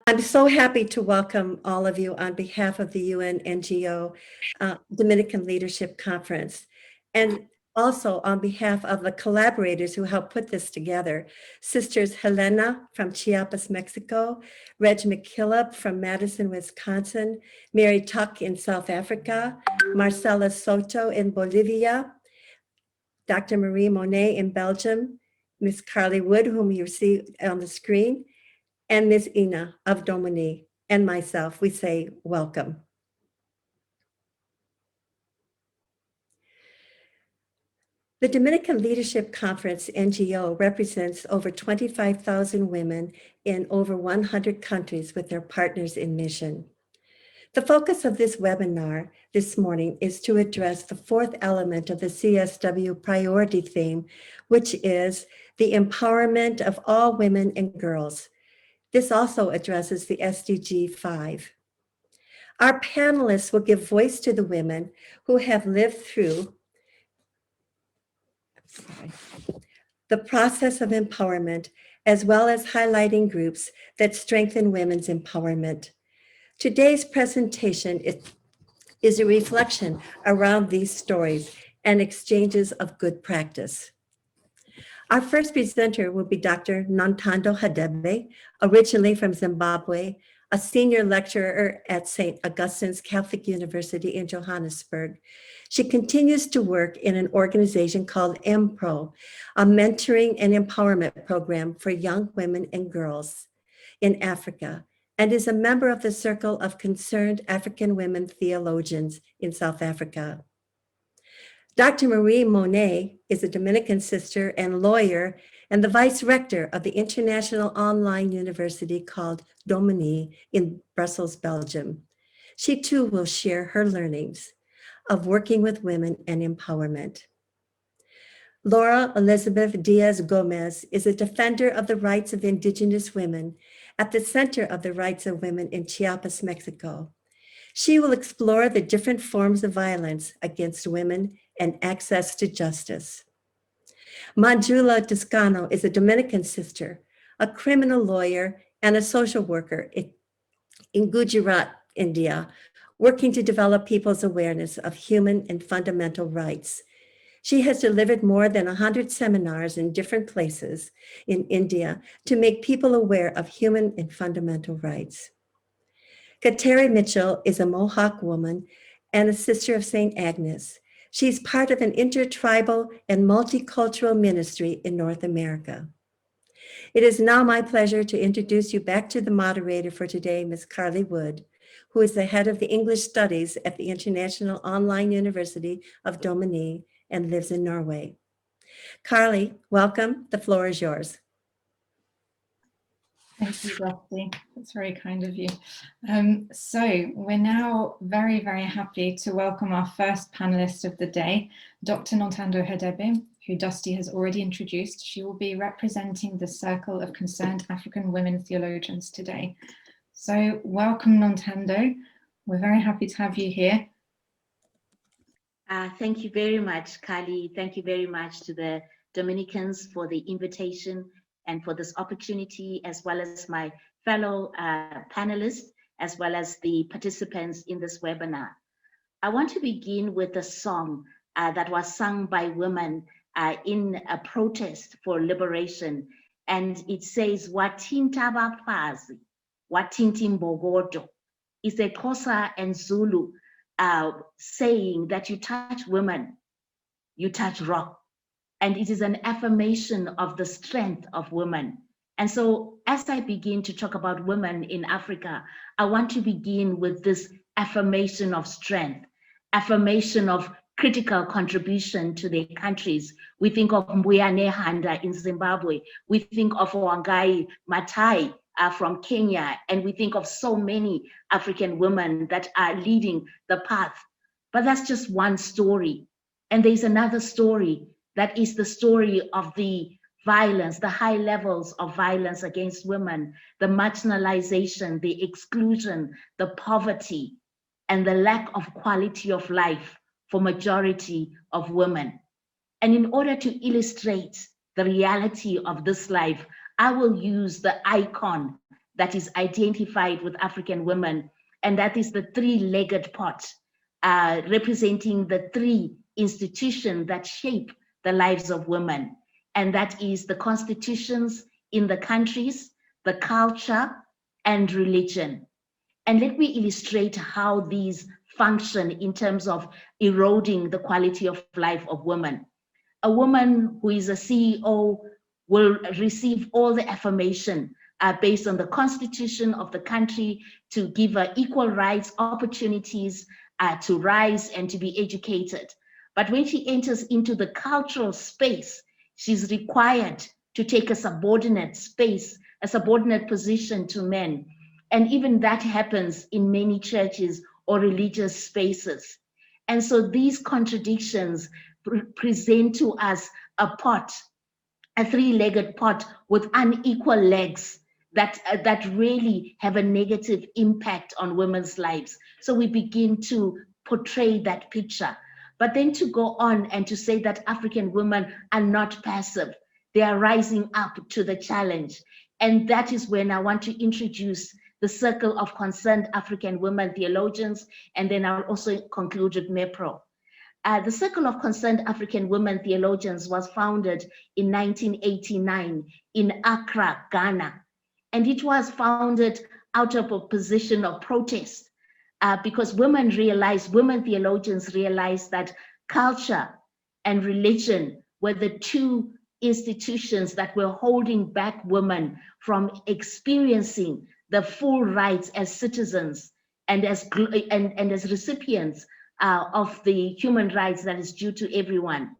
I'm so happy to welcome all of you on behalf of the UN NGO Dominican Leadership Conference, and also on behalf of the collaborators who helped put this together. Sisters Helena from Chiapas, Mexico, Reg McKillop from Madison, Wisconsin, Mary Tuck in South Africa, Marcela Soto in Bolivia, Dr. Marie Monet in Belgium, Miss Carly Wood, whom you see on the screen, and Ms. Ina of Dominique, and myself, we say welcome. The Dominican Leadership Conference, NGO, represents over 25,000 women in over 100 countries with their partners in mission. The focus of this webinar this morning is to address the fourth element of the CSW priority theme, which is the empowerment of all women and girls. This also addresses the SDG 5. Our panelists will give voice to the women who have lived through the process of empowerment, as well as highlighting groups that strengthen women's empowerment. Today's presentation is a reflection around these stories and exchanges of good practice. Our first presenter will be Dr. Nantando Hadimbe, originally from Zimbabwe, a senior lecturer at St. Augustine's Catholic University in Johannesburg. She continues to work in an organization called MPRO, a mentoring and empowerment program for young women and girls in Africa, and is a member of the Circle of Concerned African Women Theologians in South Africa. Dr. Marie Monet is a Dominican sister and lawyer and the vice rector of the international online university called Dominique in Brussels, Belgium. She too will share her learnings of working with women and empowerment. Laura Elizabeth Diaz-Gomez is a defender of the rights of Indigenous women at the Center of the Rights of Women in Chiapas, Mexico. She will explore the different forms of violence against women and access to justice. Manjula Toscano is a Dominican sister, a criminal lawyer, and a social worker in Gujarat, India, working to develop people's awareness of human and fundamental rights. She has delivered more than 100 seminars in different places in India to make people aware of human and fundamental rights. Kateri Mitchell is a Mohawk woman and a sister of St. Agnes. She's part of an intertribal and multicultural ministry in North America. It is now my pleasure to introduce you back to the moderator for today, Ms. Carly Wood, who is the head of the English Studies at the International Online University of Dominique and lives in Norway. Carly, welcome. The floor is yours. Thank you, Dusty. That's very kind of you. So we're now very, very happy to welcome our first panelist of the day, Dr. Nantando Hadimbe, who Dusty has already introduced. She will be representing the Circle of Concerned African Women Theologians today. So welcome, Nantando. We're very happy to have you here. Thank you very much, Carly. Thank you very much to the Dominicans for the invitation and for this opportunity, as well as my fellow panelists, as well as the participants in this webinar. I want to begin with a song that was sung by women in a protest for liberation. And it says, Watinta bafazi, watinti mbogodo. It's a Xhosa and Zulu saying that you touch women, you touch rock. And it is an affirmation of the strength of women. And so as I begin to talk about women in Africa, I want to begin with this affirmation of strength, affirmation of critical contribution to their countries. We think of Mbuyane Handa in Zimbabwe. We think of Wangai Maathai from Kenya. And we think of so many African women that are leading the path. But that's just one story. And there's another story that is the story of the violence, the high levels of violence against women, the marginalization, the exclusion, the poverty, and the lack of quality of life for majority of women. And in order to illustrate the reality of this life, I will use the icon that is identified with African women, and that is the three-legged pot, representing the three institutions that shape the lives of women. And that is the constitutions in the countries, the culture, and religion. And let me illustrate how these function in terms of eroding the quality of life of women. A woman who is a CEO will receive all the affirmation based on the constitution of the country to give her equal rights, opportunities to rise and to be educated. But when she enters into the cultural space, she's required to take a subordinate space, a subordinate position to men. And even that happens in many churches or religious spaces. And so these contradictions present to us a pot, a three-legged pot with unequal legs that really have a negative impact on women's lives. So we begin to portray that picture. But then to go on and to say that African women are not passive, they are rising up to the challenge. And that is when I want to introduce the Circle of Concerned African Women Theologians, and then I'll also conclude with MEPRO. The Circle of Concerned African Women Theologians was founded in 1989 in Accra, Ghana. And it was founded out of a position of protest because women theologians realized that culture and religion were the two institutions that were holding back women from experiencing the full rights as citizens and as recipients of the human rights that is due to everyone.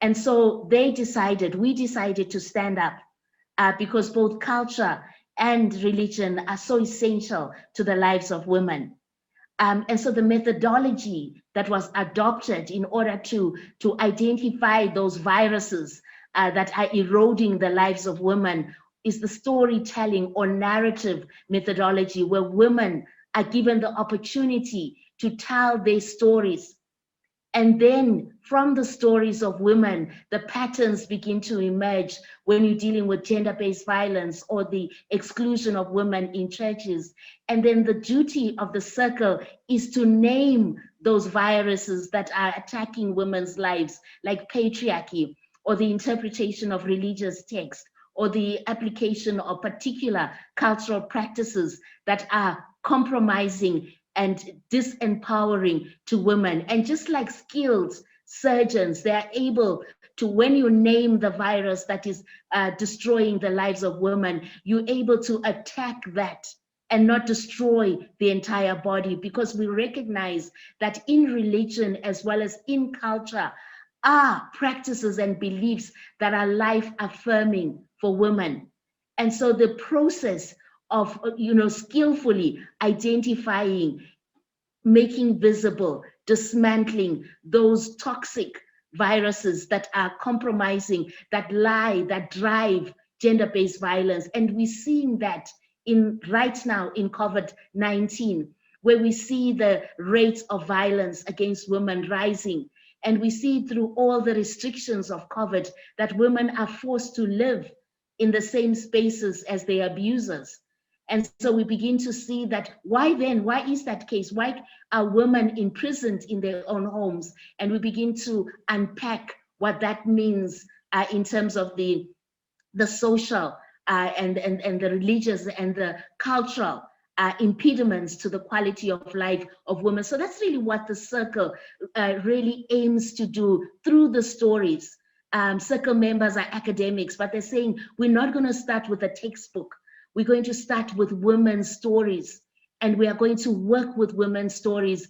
And so we decided to stand up because both culture and religion are so essential to the lives of women. And so the methodology that was adopted in order to identify those viruses that are eroding the lives of women is the storytelling or narrative methodology, where women are given the opportunity to tell their stories. And then from the stories of women, the patterns begin to emerge when you're dealing with gender-based violence or the exclusion of women in churches. And then the duty of the circle is to name those viruses that are attacking women's lives, like patriarchy, or the interpretation of religious texts, or the application of particular cultural practices that are compromising and disempowering to women. And just like skilled surgeons, they are able to, when you name the virus that is destroying the lives of women, you're able to attack that and not destroy the entire body, because we recognize that in religion as well as in culture are practices and beliefs that are life affirming for women. And so the process of skillfully identifying, making visible, dismantling those toxic viruses that are compromising, that lie, that drive gender-based violence. And we're seeing that right now in COVID-19, where we see the rates of violence against women rising. And we see through all the restrictions of COVID that women are forced to live in the same spaces as their abusers. And so we begin to see that why is that case? Why are women imprisoned in their own homes? And we begin to unpack what that means in terms of the social and the religious and the cultural impediments to the quality of life of women. So that's really what the circle really aims to do through the stories. Circle members are academics, but they're saying we're not going to start with a textbook. We're going to start with women's stories, and we are going to work with women's stories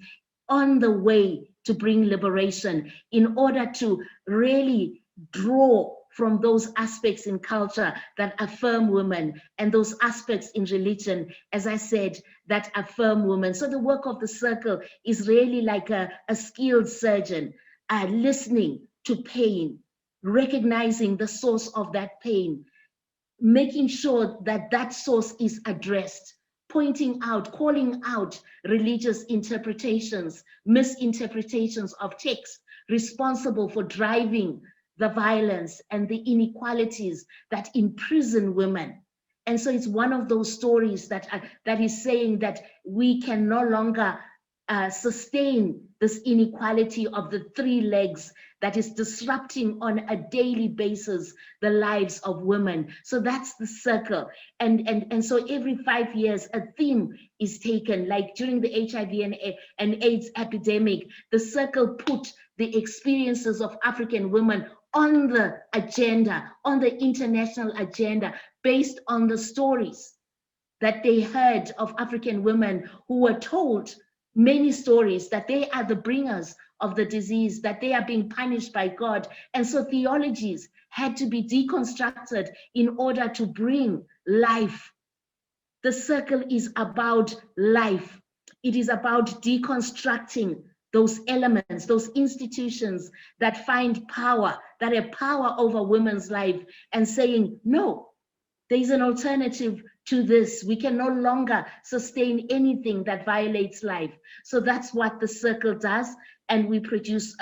on the way to bring liberation in order to really draw from those aspects in culture that affirm women and those aspects in religion, as I said, that affirm women. So the work of the circle is really like a skilled surgeon, listening to pain, recognizing the source of that pain, making sure that that source is addressed, pointing out, calling out religious interpretations, misinterpretations of texts responsible for driving the violence and the inequalities that imprison women. And so it's one of those stories that is saying that we can no longer sustain this inequality of the three legs that is disrupting on a daily basis the lives of women. So that's the circle. And so every 5 years, a theme is taken, like during the HIV and AIDS epidemic, the circle put the experiences of African women on the agenda, on the international agenda, based on the stories that they heard of African women who were told many stories that they are the bringers of the disease, that they are being punished by God. And so theologies had to be deconstructed in order to bring life. The circle is about life. It is about deconstructing those elements, those institutions that find power, that have power over women's life, and saying, no, there is an alternative to this. We can no longer sustain anything that violates life. So that's what the circle does. And we produce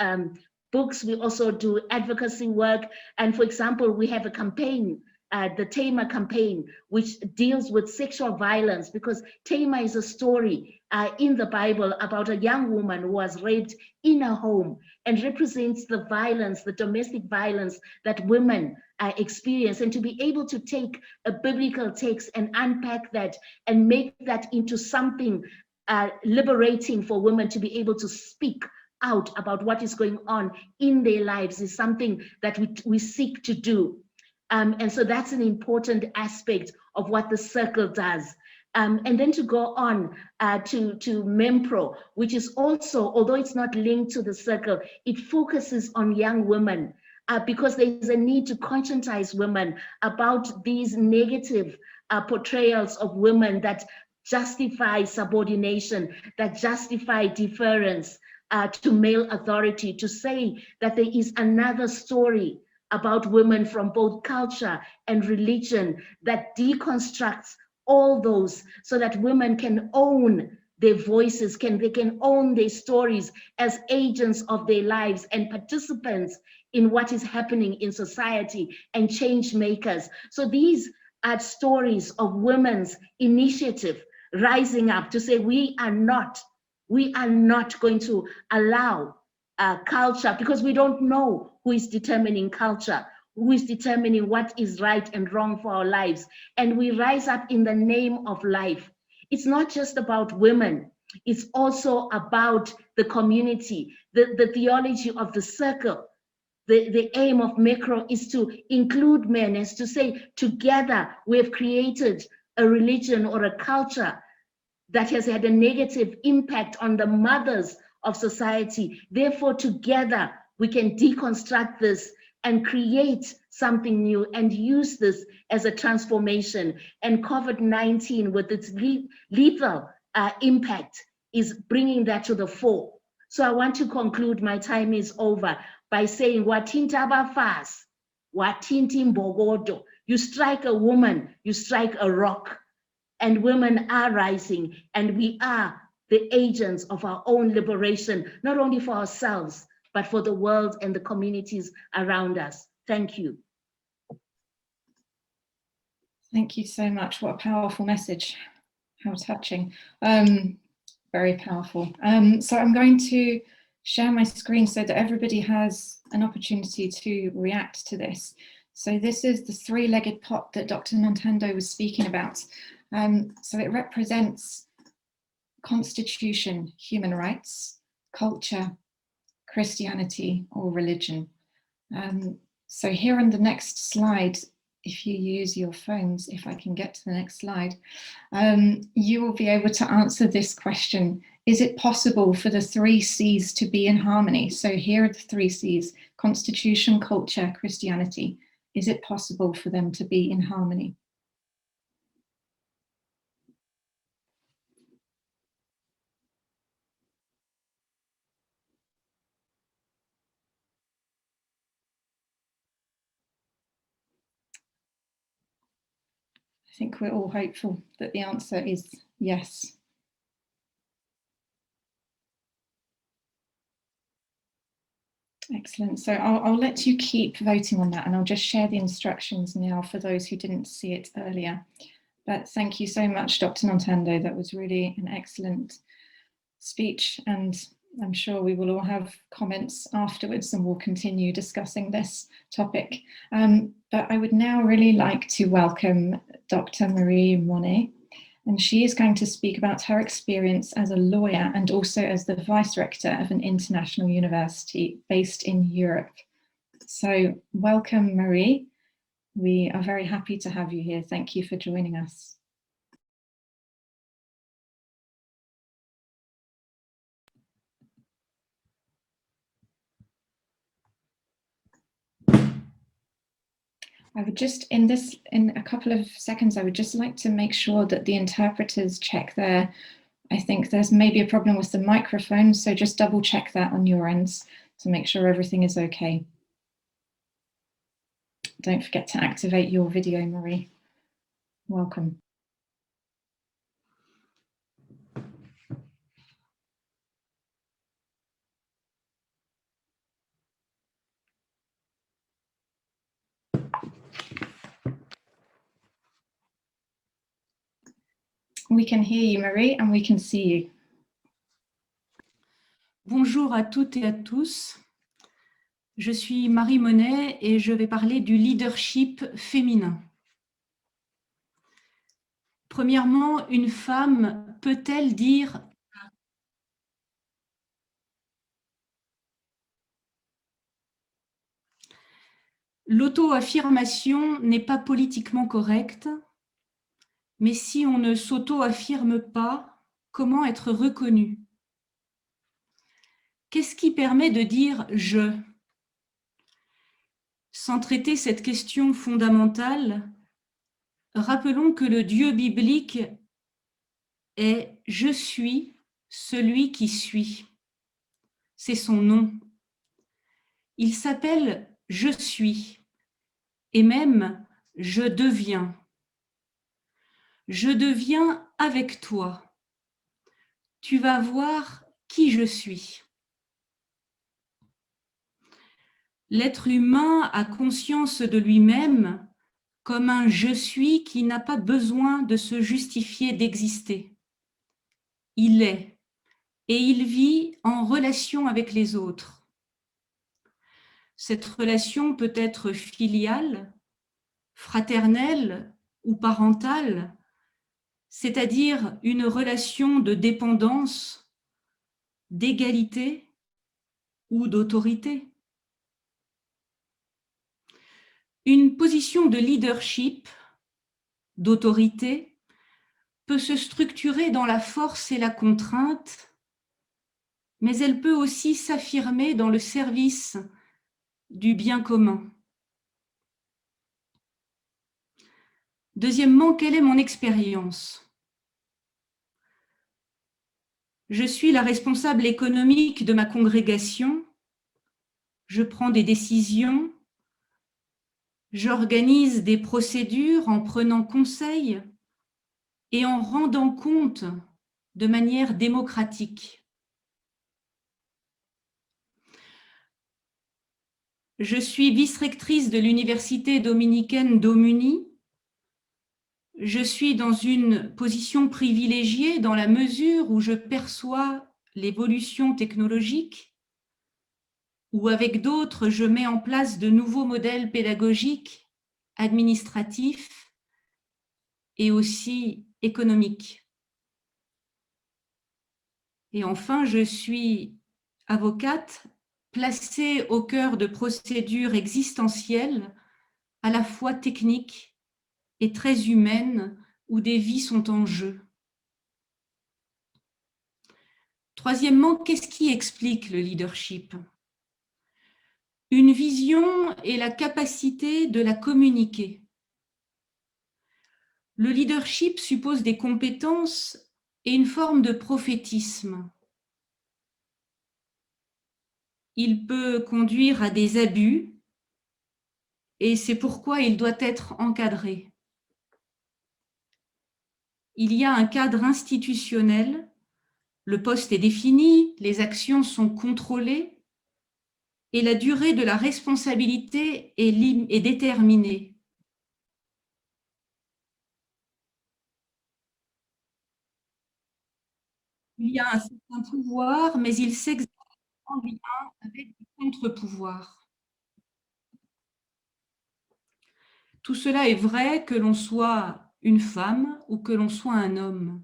books. We also do advocacy work. And for example, we have a campaign, the Tamar campaign, which deals with sexual violence, because Tamar is a story in the Bible about a young woman who was raped in a home, and represents the violence, the domestic violence that women experience. And to be able to take a biblical text and unpack that and make that into something liberating for women to be able to speak out about what is going on in their lives is something that we seek to do. And so that's an important aspect of what the circle does. And then to go on to MEMPRO, which is also, although it's not linked to the circle, it focuses on young women because there is a need to conscientize women about these negative portrayals of women that justify subordination, that justify deference to male authority, to say that there is another story about women from both culture and religion that deconstructs all those, so that women can own their voices, they can own their stories as agents of their lives and participants in what is happening in society and change makers. So these are stories of women's initiative rising up to say, we are not going to allow culture, because we don't know who is determining culture, who is determining what is right and wrong for our lives. And we rise up in the name of life. It's not just about women, it's also about the community, the theology of the circle. The aim of MECRO is to include men, is to say, together we have created a religion or a culture that has had a negative impact on the mothers of society. Therefore, together we can deconstruct this and create something new and use this as a transformation. And COVID-19, with its lethal impact, is bringing that to the fore. So I want to conclude, my time is over, by saying, Watinta abafas, watinti mbogodo. You strike a woman, you strike a rock. And women are rising, and we are the agents of our own liberation, not only for ourselves, but for the world and the communities around us. Thank you. Thank you so much. What a powerful message. How touching. Very powerful. So I'm going to share my screen so that everybody has an opportunity to react to this. So this is the three-legged pot that Dr. Nantando was speaking about. So it represents constitution, human rights, culture, Christianity, or religion. So here on the next slide, if you use your phones, if I can get to the next slide, you will be able to answer this question. Is it possible for the three C's to be in harmony? So here are the three C's: constitution, culture, Christianity. Is it possible for them to be in harmony? I think we're all hopeful that the answer is yes. Excellent. So I'll let you keep voting on that, and I'll just share the instructions now for those who didn't see it earlier. But thank you so much, Dr. Nantando. That was really an excellent speech, and I'm sure we will all have comments afterwards and we'll continue discussing this topic. But I would now really like to welcome Dr. Marie Monet, and she is going to speak about her experience as a lawyer and also as the vice rector of an international university based in Europe. So welcome, Marie. We are very happy to have you here. Thank you for joining us. I would just, in a couple of seconds, I would just like to make sure that the interpreters check their, I think there's maybe a problem with the microphone, so just double check that on your ends to make sure everything is okay. Don't forget to activate your video, Marie. Welcome. We can hear you, Marie, and we can see you. Bonjour à toutes et à tous. Je suis Marie Monet et je vais parler du leadership féminin. Premièrement, une femme peut-elle dire l'auto-affirmation n'est pas politiquement correcte, mais si on ne s'auto-affirme pas, comment être reconnu? Qu'est-ce qui permet de dire « je » ? Sans traiter cette question fondamentale, rappelons que le Dieu biblique est « je suis celui qui suis ». C'est son nom. Il s'appelle « je suis » et même « je deviens ». Je deviens avec toi. Tu vas voir qui je suis. L'être humain a conscience de lui-même comme un « je suis » qui n'a pas besoin de se justifier d'exister. Il est, et il vit en relation avec les autres. Cette relation peut être filiale, fraternelle ou parentale, c'est-à-dire une relation de dépendance, d'égalité ou d'autorité. Une position de leadership, d'autorité, peut se structurer dans la force et la contrainte, mais elle peut aussi s'affirmer dans le service du bien commun. Deuxièmement, quelle est mon expérience? Je suis la responsable économique de ma congrégation, je prends des décisions, j'organise des procédures en prenant conseil et en rendant compte de manière démocratique. Je suis vice-rectrice de l'université dominicaine d'Omuni. Je suis dans une position privilégiée dans la mesure où je perçois l'évolution technologique, où avec d'autres, je mets en place de nouveaux modèles pédagogiques, administratifs et aussi économiques. Et enfin, je suis avocate placée au cœur de procédures existentielles, à la fois techniques et très humaines, où des vies sont en jeu. Troisièmement, qu'est-ce qui explique le leadership? Une vision et la capacité de la communiquer. Le leadership suppose des compétences et une forme de prophétisme. Il peut conduire à des abus et c'est pourquoi il doit être encadré. Il y a un cadre institutionnel, le poste est défini, les actions sont contrôlées et la durée de la responsabilité est déterminée. Il y a un certain pouvoir, mais il s'exerce en lien avec des contre-pouvoirs. Tout cela est vrai que l'on soit une femme ou que l'on soit un homme.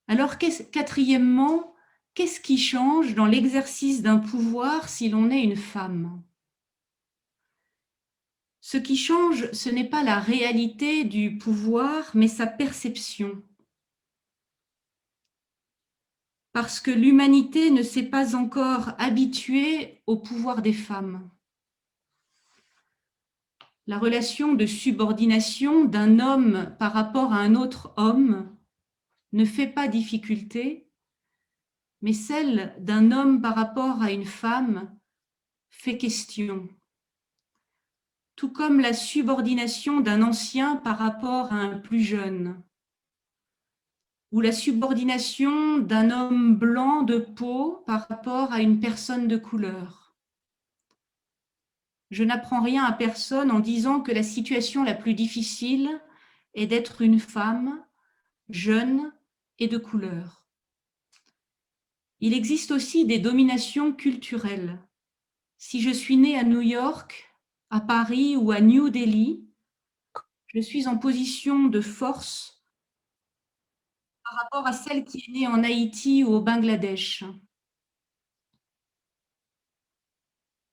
Alors, quatrièmement, qu'est-ce qui change dans l'exercice d'un pouvoir si l'on est une femme? Ce qui change, ce n'est pas la réalité du pouvoir, mais sa perception. Parce que l'humanité ne s'est pas encore habituée au pouvoir des femmes. La relation de subordination d'un homme par rapport à un autre homme ne fait pas difficulté, mais celle d'un homme par rapport à une femme fait question. Tout comme la subordination d'un ancien par rapport à un plus jeune, ou la subordination d'un homme blanc de peau par rapport à une personne de couleur. Je n'apprends rien à personne en disant que la situation la plus difficile est d'être une femme jeune et de couleur. Il existe aussi des dominations culturelles. Si je suis née à New York, à Paris ou à New Delhi, je suis en position de force par rapport à celle qui est née en Haïti ou au Bangladesh.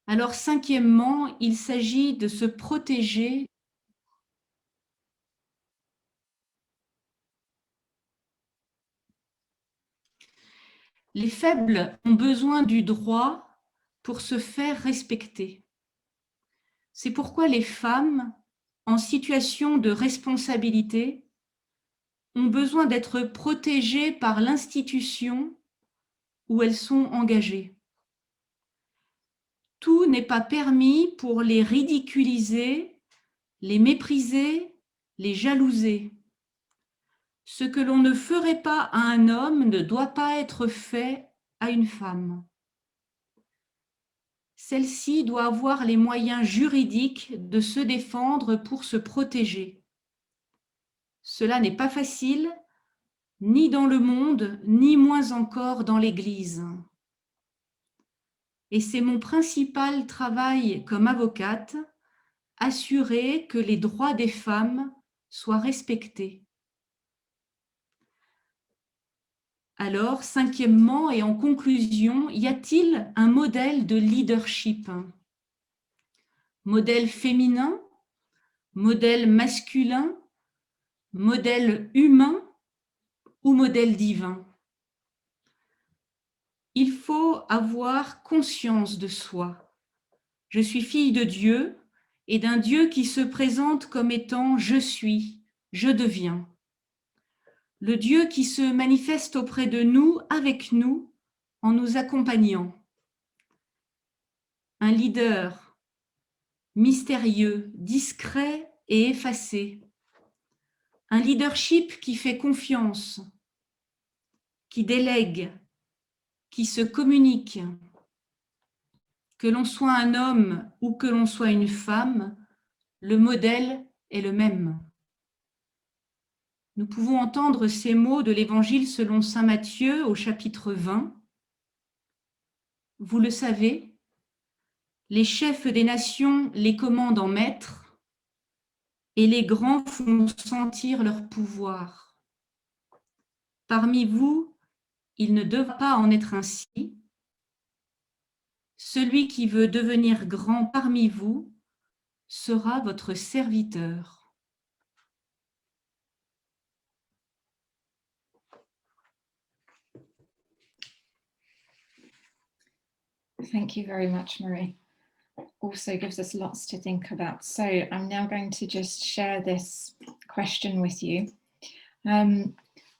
Alors, cinquièmement, il s'agit de se protéger. Les faibles ont besoin du droit pour se faire respecter. C'est pourquoi les femmes en situation de responsabilité ont besoin d'être protégées par l'institution où elles sont engagées. Tout n'est pas permis pour les ridiculiser, les mépriser, les jalouser. Ce que l'on ne ferait pas à un homme ne doit pas être fait à une femme. Celle-ci doit avoir les moyens juridiques de se défendre pour se protéger. Cela n'est pas facile, ni dans le monde, ni moins encore dans l'Église. Et c'est mon principal travail comme avocate, assurer que les droits des femmes soient respectés. Alors, cinquièmement et en conclusion, y a-t-il un modèle de leadership? Modèle féminin, modèle masculin, modèle humain ou modèle divin? Il faut avoir conscience de soi. Je suis fille de Dieu et d'un Dieu qui se présente comme étant « je suis, je deviens ». Le Dieu qui se manifeste auprès de nous, avec nous, en nous accompagnant. Un leader mystérieux, discret et effacé. Un leadership qui fait confiance, qui délègue, qui se communique. Que l'on soit un homme ou que l'on soit une femme, le modèle est le même. Nous pouvons entendre ces mots de l'Évangile selon saint Matthieu au chapitre 20. Vous le savez, les chefs des nations les commandent en maîtres et les grands font sentir leur pouvoir. Parmi vous, il ne devra pas en être ainsi. Celui qui veut devenir grand parmi vous sera votre serviteur. Thank you very much, Marie. Also gives us lots to think about. So I'm now going to just share this question with you.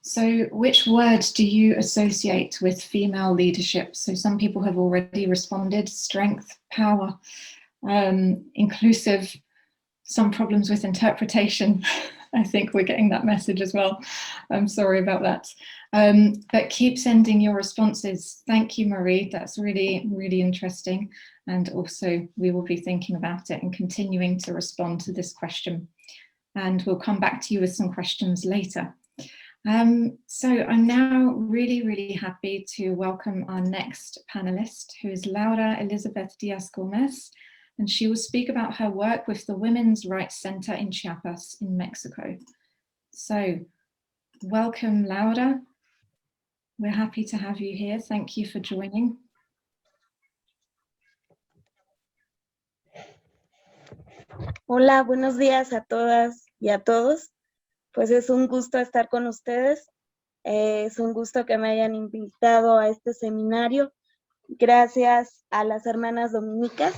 So which word do you associate with female leadership? So some people have already responded: strength, power, inclusive, some problems with interpretation. I think we're getting that message as well. I'm sorry about that. But keep sending your responses. Thank you, Marie. That's really, really interesting. And also we will be thinking about it and continuing to respond to this question. And we'll come back to you with some questions later. So I'm now really happy to welcome our next panelist, who is Laura Elizabeth Diaz-Gomez, and she will speak about her work with the Women's Rights Center in Chiapas in Mexico. So welcome, Laura. We're happy to have you here. Thank you for joining. Hola, buenos días a todas y a todos. Pues es un gusto estar con ustedes. Es un gusto que me hayan invitado a este seminario. Gracias a las hermanas dominicas.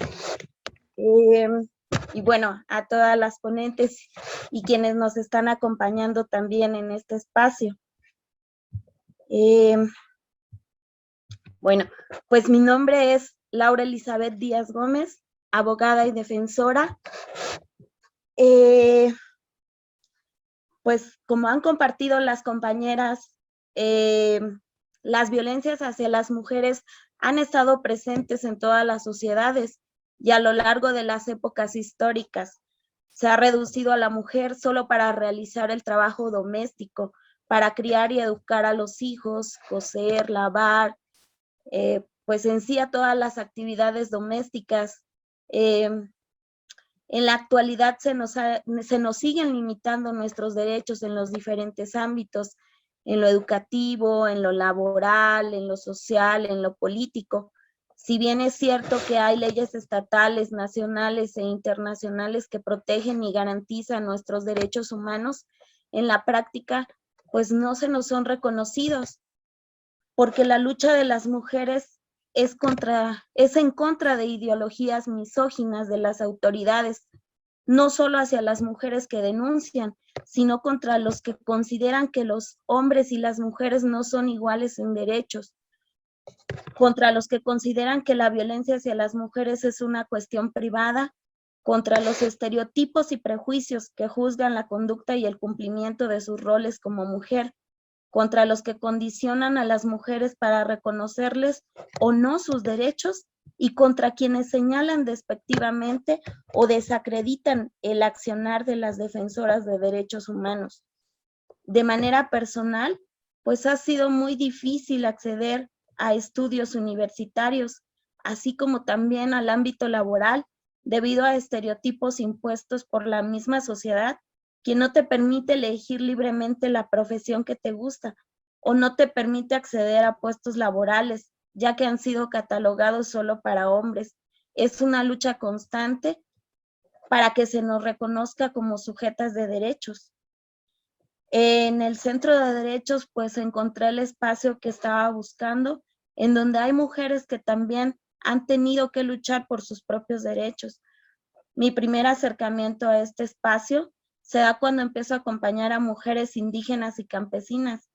Y bueno, a todas las ponentes y quienes nos están acompañando también en este espacio. Bueno, pues mi nombre es Laura Elizabeth Diaz-Gomez, abogada y defensora. Pues como han compartido las compañeras, las violencias hacia las mujeres han estado presentes en todas las sociedades y a lo largo de las épocas históricas. Se ha reducido a la mujer solo para realizar el trabajo doméstico, para criar y educar a los hijos, coser, lavar, pues en sí a todas las actividades domésticas. En la actualidad se nos siguen limitando nuestros derechos en los diferentes ámbitos, en lo educativo, en lo laboral, en lo social, en lo político. Si bien es cierto que hay leyes estatales, nacionales e internacionales que protegen y garantizan nuestros derechos humanos, en la práctica, pues no se nos son reconocidos, porque la lucha de las mujeres es en contra de ideologías misóginas de las autoridades, no solo hacia las mujeres que denuncian, sino contra los que consideran que los hombres y las mujeres no son iguales en derechos, contra los que consideran que la violencia hacia las mujeres es una cuestión privada, contra los estereotipos y prejuicios que juzgan la conducta y el cumplimiento de sus roles como mujer, contra los que condicionan a las mujeres para reconocerles o no sus derechos y contra quienes señalan despectivamente o desacreditan el accionar de las defensoras de derechos humanos. De manera personal, pues ha sido muy difícil acceder a estudios universitarios, así como también al ámbito laboral, debido a estereotipos impuestos por la misma sociedad, que no te permite elegir libremente la profesión que te gusta o no te permite acceder a puestos laborales, ya que han sido catalogados solo para hombres. Es una lucha constante para que se nos reconozca como sujetas de derechos. En el Centro de Derechos, pues encontré el espacio que estaba buscando, en donde hay mujeres que también han tenido que luchar por sus propios derechos. Mi primer acercamiento a este espacio se da cuando empiezo a acompañar a mujeres indígenas y campesinas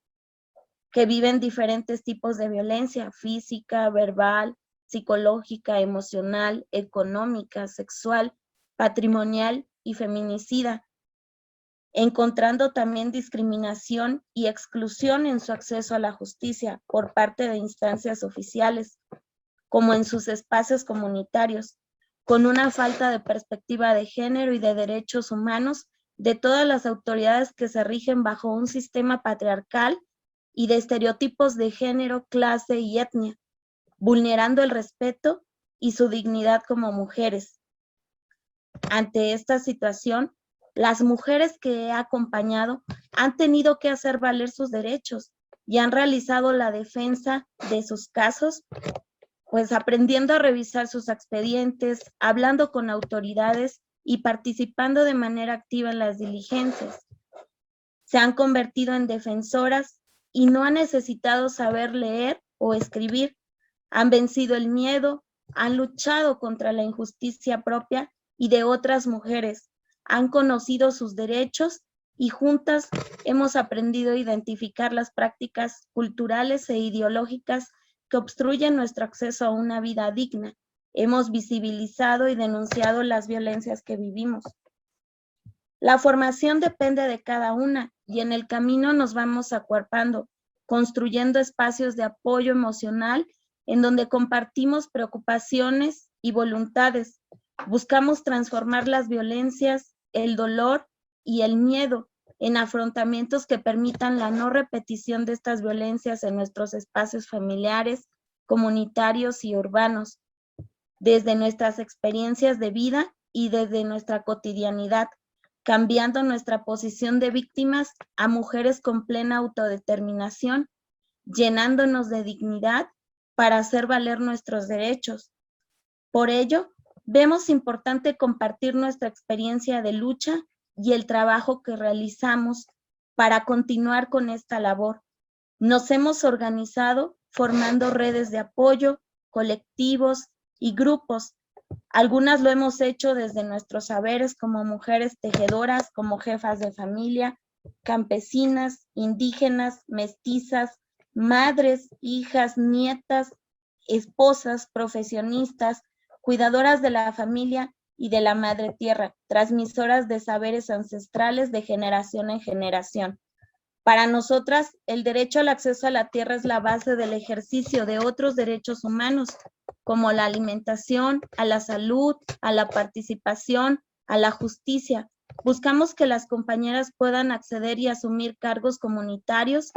que viven diferentes tipos de violencia física, verbal, psicológica, emocional, económica, sexual, patrimonial y feminicida, encontrando también discriminación y exclusión en su acceso a la justicia por parte de instancias oficiales, como en sus espacios comunitarios, con una falta de perspectiva de género y de derechos humanos de todas las autoridades que se rigen bajo un sistema patriarcal y de estereotipos de género, clase y etnia, vulnerando el respeto y su dignidad como mujeres. Ante esta situación, las mujeres que he acompañado han tenido que hacer valer sus derechos y han realizado la defensa de sus casos, pues aprendiendo a revisar sus expedientes, hablando con autoridades y participando de manera activa en las diligencias. Se han convertido en defensoras y no han necesitado saber leer o escribir. Han vencido el miedo, han luchado contra la injusticia propia y de otras mujeres, han conocido sus derechos y juntas hemos aprendido a identificar las prácticas culturales e ideológicas que obstruyen nuestro acceso a una vida digna. Hemos visibilizado y denunciado las violencias que vivimos. La formación depende de cada una y en el camino nos vamos acuerpando, construyendo espacios de apoyo emocional en donde compartimos preocupaciones y voluntades. Buscamos transformar las violencias, el dolor y el miedo en afrontamientos que permitan la no repetición de estas violencias en nuestros espacios familiares, comunitarios y urbanos, desde nuestras experiencias de vida y desde nuestra cotidianidad, cambiando nuestra posición de víctimas a mujeres con plena autodeterminación, llenándonos de dignidad para hacer valer nuestros derechos. Por ello, vemos importante compartir nuestra experiencia de lucha y el trabajo que realizamos para continuar con esta labor. Nos hemos organizado formando redes de apoyo, colectivos y grupos. Algunas lo hemos hecho desde nuestros saberes como mujeres tejedoras, como jefas de familia, campesinas, indígenas, mestizas, madres, hijas, nietas, esposas, profesionistas, cuidadoras de la familia y de la madre tierra, transmisoras de saberes ancestrales de generación en generación. Para nosotras, el derecho al acceso a la tierra es la base del ejercicio de otros derechos humanos, como la alimentación, a la salud, a la participación, a la justicia. Buscamos que las compañeras puedan acceder y asumir cargos comunitarios,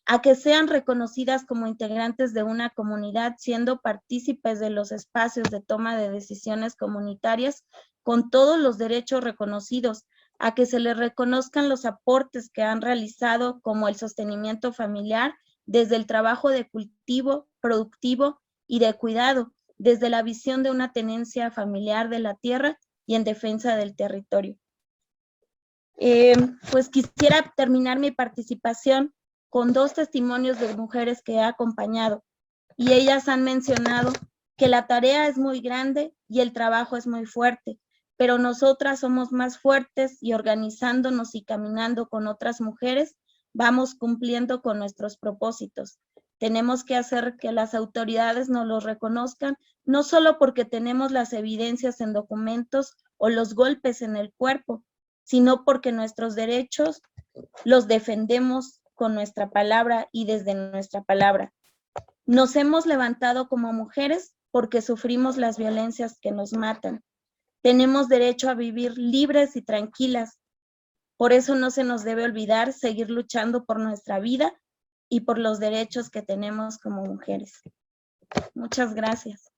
a que sean reconocidas como integrantes de una comunidad, siendo partícipes de los espacios de toma de decisiones comunitarias con todos los derechos reconocidos, a que se les reconozcan los aportes que han realizado, como el sostenimiento familiar, desde el trabajo de cultivo, productivo y de cuidado, desde la visión de una tenencia familiar de la tierra y en defensa del territorio. Pues quisiera terminar mi participación con dos testimonios de mujeres que he acompañado, y ellas han mencionado que la tarea es muy grande y el trabajo es muy fuerte, pero nosotras somos más fuertes y organizándonos y caminando con otras mujeres, vamos cumpliendo con nuestros propósitos. Tenemos que hacer que las autoridades nos los reconozcan, no solo porque tenemos las evidencias en documentos o los golpes en el cuerpo, sino porque nuestros derechos los defendemos con nuestra palabra y desde nuestra palabra. Nos hemos levantado como mujeres porque sufrimos las violencias que nos matan. Tenemos derecho a vivir libres y tranquilas. Por eso no se nos debe olvidar seguir luchando por nuestra vida y por los derechos que tenemos como mujeres. Muchas gracias.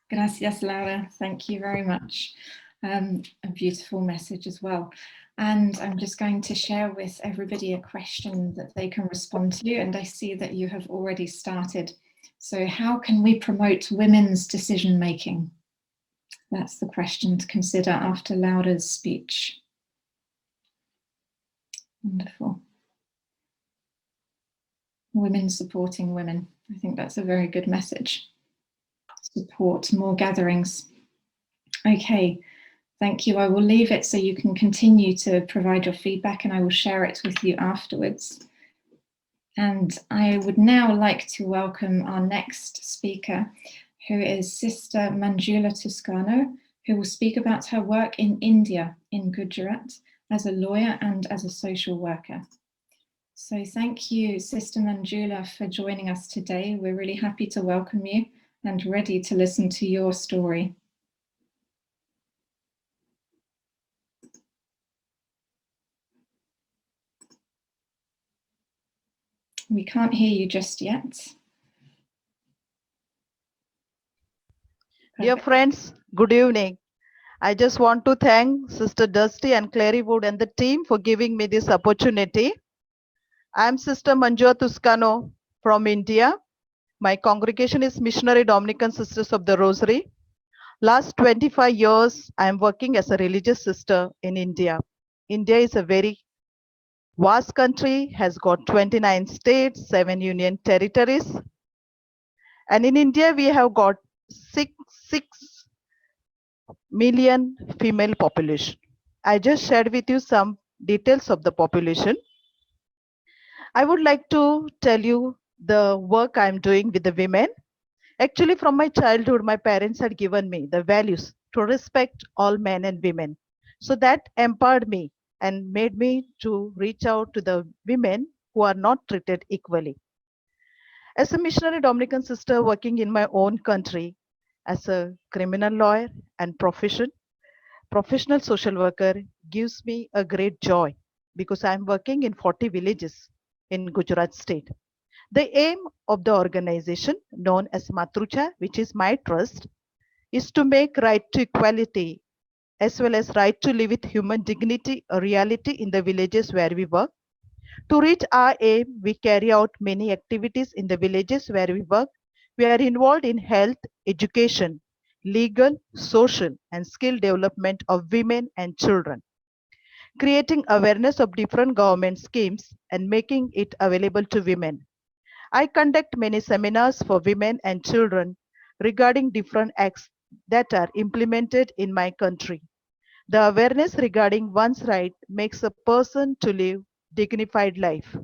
Gracias, Laura. Thank you very much. A beautiful message as well. And I'm just going to share with everybody a question that they can respond to, and I see that you have already started. So how can we promote women's decision making? That's the question to consider after Laura's speech. Wonderful. Women supporting women. I think that's a very good message. Support more gatherings. Okay, thank you. I will leave it so you can continue to provide your feedback, and I will share it with you afterwards. And I would now like to welcome our next speaker, who is Sister Manjula Toscano, who will speak about her work in India, in Gujarat, as a lawyer and as a social worker. So thank you, Sister Manjula, for joining us today. We're really happy to welcome you and ready to listen to your story. We can't hear you just yet. Dear friends, good evening. I just want to thank Sister Dusty and Clary Wood and the team for giving me this opportunity. I'm Sister Manjula Toscano from India. My congregation is Missionary Dominican Sisters of the Rosary. Last 25 years, I am working as a religious sister in India. India is a very vast country, has got 29 states, 7 union territories. And in India, we have got 6 million female population. I just shared with you some details of the population. I would like to tell you the work I'm doing with the women. Actually, from my childhood, my parents had given me the values to respect all men and women. So that empowered me and made me to reach out to the women who are not treated equally. As a missionary Dominican sister working in my own country, as a criminal lawyer and professional social worker, gives me a great joy because I'm working in 40 villages in Gujarat state. The aim of the organization known as Matrucha, which is my trust, is to make right to equality as well as right to live with human dignity a reality in the villages where we work. To reach our aim, we carry out many activities in the villages where we work. We are involved in health, education, legal, social, and skill development of women and children, creating awareness of different government schemes and making it available to women. I conduct many seminars for women and children regarding different acts that are implemented in my country. The awareness regarding one's right makes a person to live dignified life.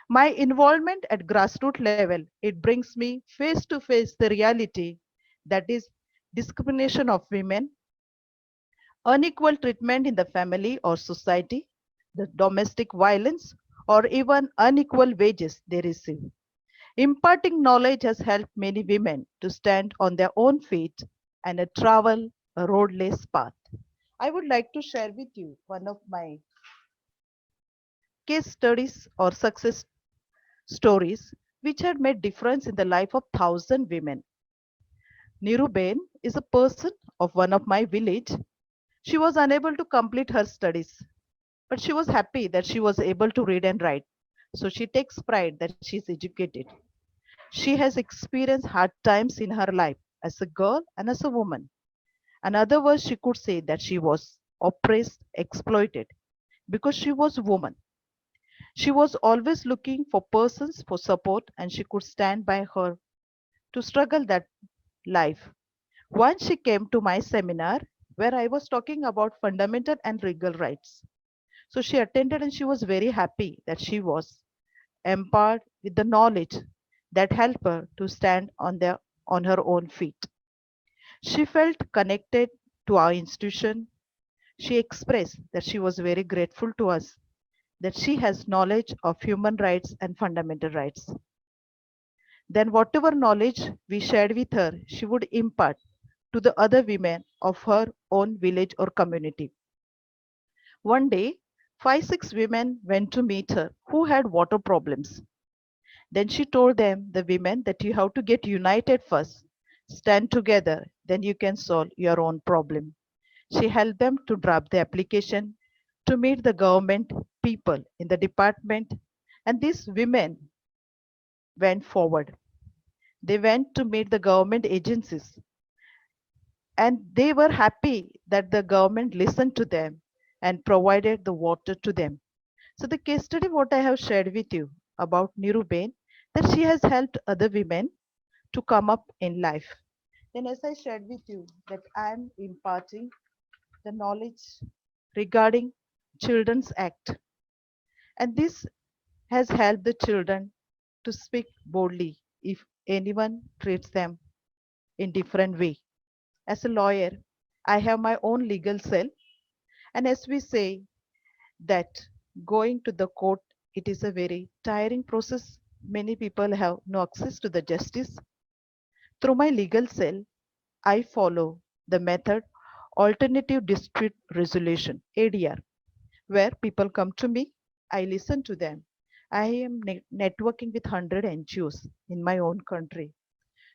My involvement at grassroots level, it brings me face to face the reality that is discrimination of women, unequal treatment in the family or society, the domestic violence, or even unequal wages they receive. Imparting knowledge has helped many women to stand on their own feet and travel a roadless path. I would like to share with you one of my case studies or success stories which had made difference in the life of 1,000 women. Niruben is a person of one of my village. She was unable to complete her studies, but she was happy that she was able to read and write. So she takes pride that she is educated. She has experienced hard times in her life as a girl and as a woman. In other words, she could say that she was oppressed, exploited because she was a woman. She was always looking for persons for support and she could stand by her to struggle that life. Once she came to my seminar where I was talking about fundamental and legal rights. So she attended and she was very happy that she was empowered with the knowledge that helped her to stand on her own feet. She felt connected to our institution. She expressed that she was very grateful to us, that she has knowledge of human rights and fundamental rights. Then whatever knowledge we shared with her, she would impart to the other women of her own village or community. One day, 5-6 women went to meet her who had water problems. Then she told them, the women, that you have to get united first, stand together, then you can solve your own problem. She helped them to draft the application to meet the government people in the department, and these women went forward. They went to meet the government agencies, and they were happy that the government listened to them and provided the water to them. So the case study what I have shared with you about Niruben, that she has helped other women to come up in life. Then as I shared with you that I am imparting the knowledge regarding Children's Act. And this has helped the children to speak boldly if anyone treats them in different way. As a lawyer, I have my own legal cell. And as we say that going to the court, it is a very tiring process. Many people have no access to the justice. Through my legal cell, I follow the method Alternative Dispute Resolution, ADR, where people come to me, I listen to them. I am networking with 100 NGOs in my own country.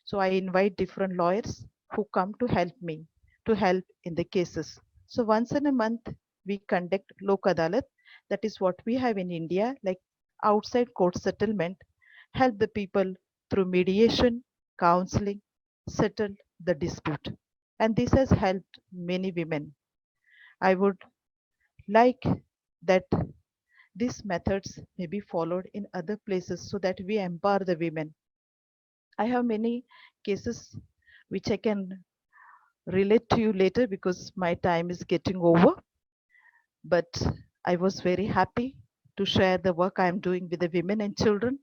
So I invite different lawyers who come to help me, to help in the cases. So once in a month, we conduct Lok Adalat. That is what we have in India, like outside court settlement, help the people through mediation, counseling, settle the dispute. And this has helped many women. I would like that these methods may be followed in other places so that we empower the women. I have many cases which I can relate to you later because my time is getting over. But I was very happy to share the work I am doing with the women and children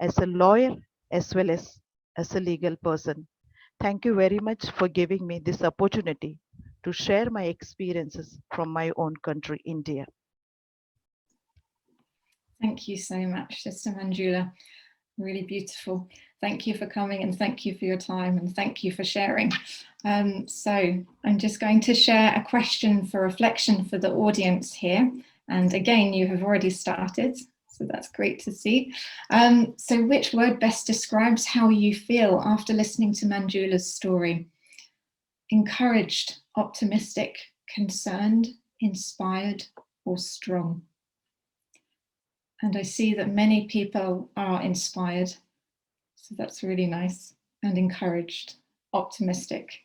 as a lawyer as well as a legal person. Thank you very much for giving me this opportunity to share my experiences from my own country, India. Thank you so much, Sister Manjula. Really beautiful. Thank you for coming, and thank you for your time, and thank you for sharing. So I'm just going to share a question for reflection for the audience here. And again, you have already started, so that's great to see. So which word best describes how you feel after listening to Manjula's story? Encouraged, optimistic, concerned, inspired, or strong? And I see that many people are inspired, so that's really nice, and encouraged, optimistic.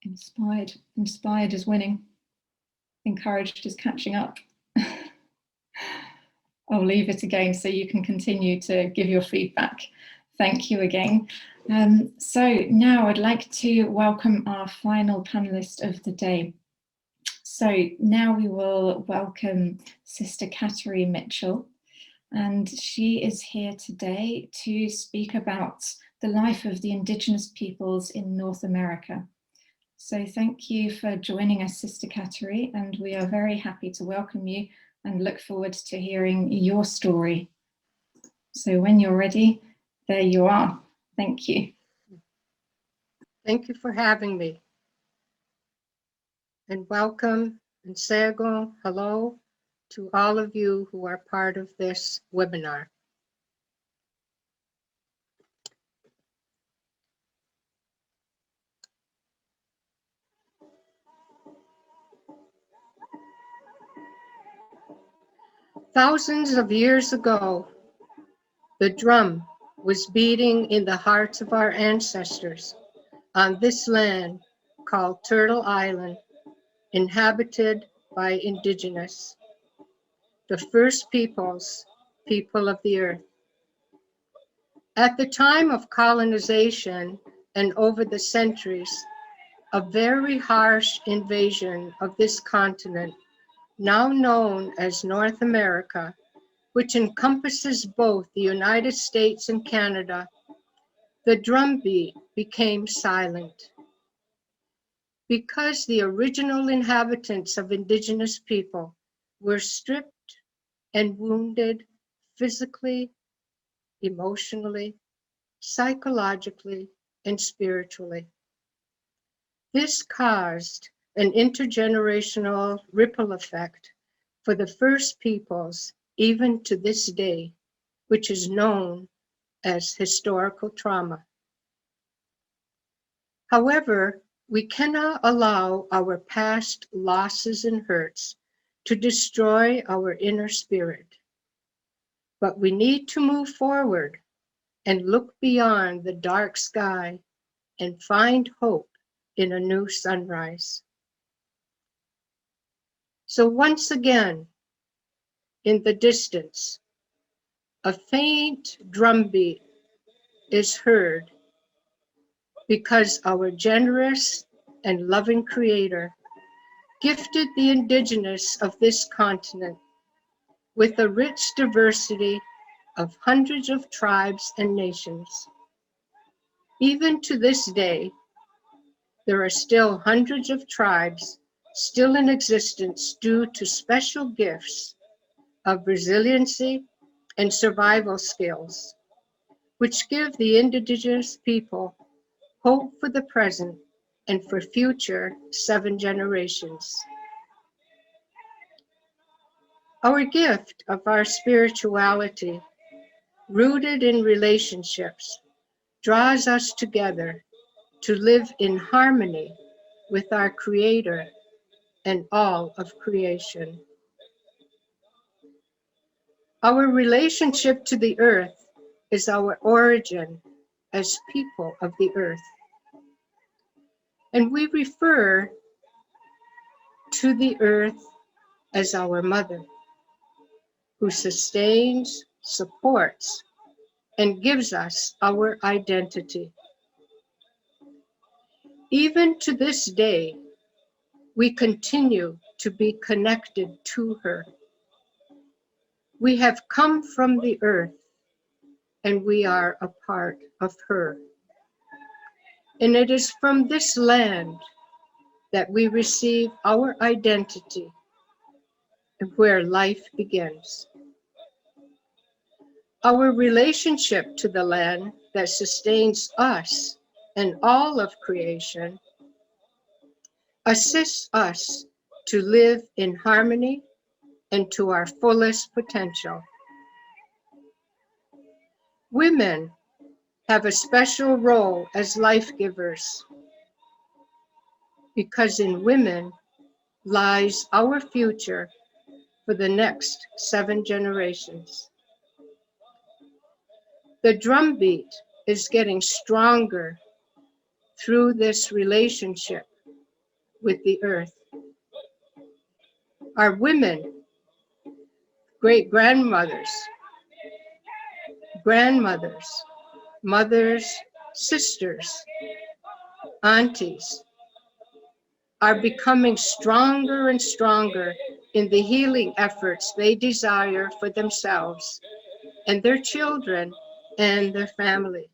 Inspired is winning. Encouraged is catching up. I'll leave it again so you can continue to give your feedback. Thank you again. So now I'd like to welcome our final panelist of the day. So now we will welcome Sister Kateri Mitchell, and she is here today to speak about the life of the indigenous peoples in North America. So thank you for joining us, Sister Catery, and we are very happy to welcome you and look forward to hearing your story. So when you're ready, there you are. Thank you. Thank you for having me. And welcome, and Sego, hello to all of you who are part of this webinar. Thousands of years ago, the drum was beating in the hearts of our ancestors on this land called Turtle Island, inhabited by indigenous, the first peoples, people of the earth. At the time of colonization and over the centuries, a very harsh invasion of this continent, now known as North America, which encompasses both the United States and Canada, the drumbeat became silent. Because the original inhabitants of indigenous people were stripped and wounded physically, emotionally, psychologically, and spiritually. This caused an intergenerational ripple effect for the first peoples, even to this day, which is known as historical trauma. However, we cannot allow our past losses and hurts to destroy our inner spirit, but we need to move forward and look beyond the dark sky and find hope in a new sunrise. So once again, in the distance, a faint drumbeat is heard because our generous and loving Creator gifted the indigenous of this continent with a rich diversity of hundreds of tribes and nations. Even to this day, there are still hundreds of tribes still in existence due to special gifts of resiliency and survival skills, which give the indigenous people hope for the present and for future 7 generations. Our gift of our spirituality, rooted in relationships, draws us together to live in harmony with our Creator and all of creation. Our relationship to the earth is our origin as people of the earth. And we refer to the earth as our mother, who sustains, supports, and gives us our identity. Even to this day, we continue to be connected to her. We have come from the earth, and we are a part of her. And it is from this land that we receive our identity where life begins. Our relationship to the land that sustains us and all of creation assists us to live in harmony and to our fullest potential. Women have a special role as life givers because in women lies our future for the next 7 generations. The drumbeat is getting stronger through this relationship with the earth. Our women, great-grandmothers, grandmothers, mothers, sisters, aunties, are becoming stronger and stronger in the healing efforts they desire for themselves and their children and their family.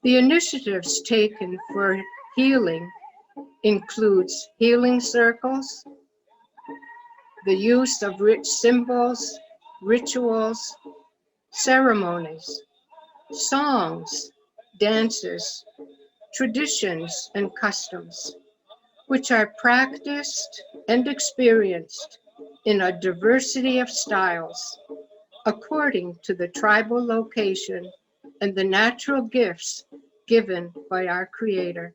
The initiatives taken for healing includes healing circles, the use of rich symbols, rituals, ceremonies, songs, dances, traditions, and customs, which are practiced and experienced in a diversity of styles according to the tribal location and the natural gifts given by our Creator.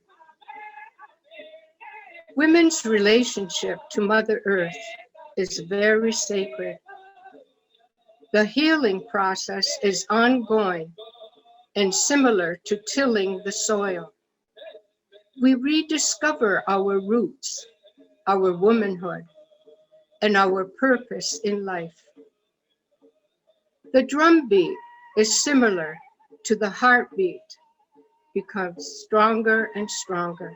Women's relationship to Mother Earth is very sacred. The healing process is ongoing and similar to tilling the soil. We rediscover our roots, our womanhood, and our purpose in life. The drumbeat is similar to the heartbeat, becomes stronger and stronger.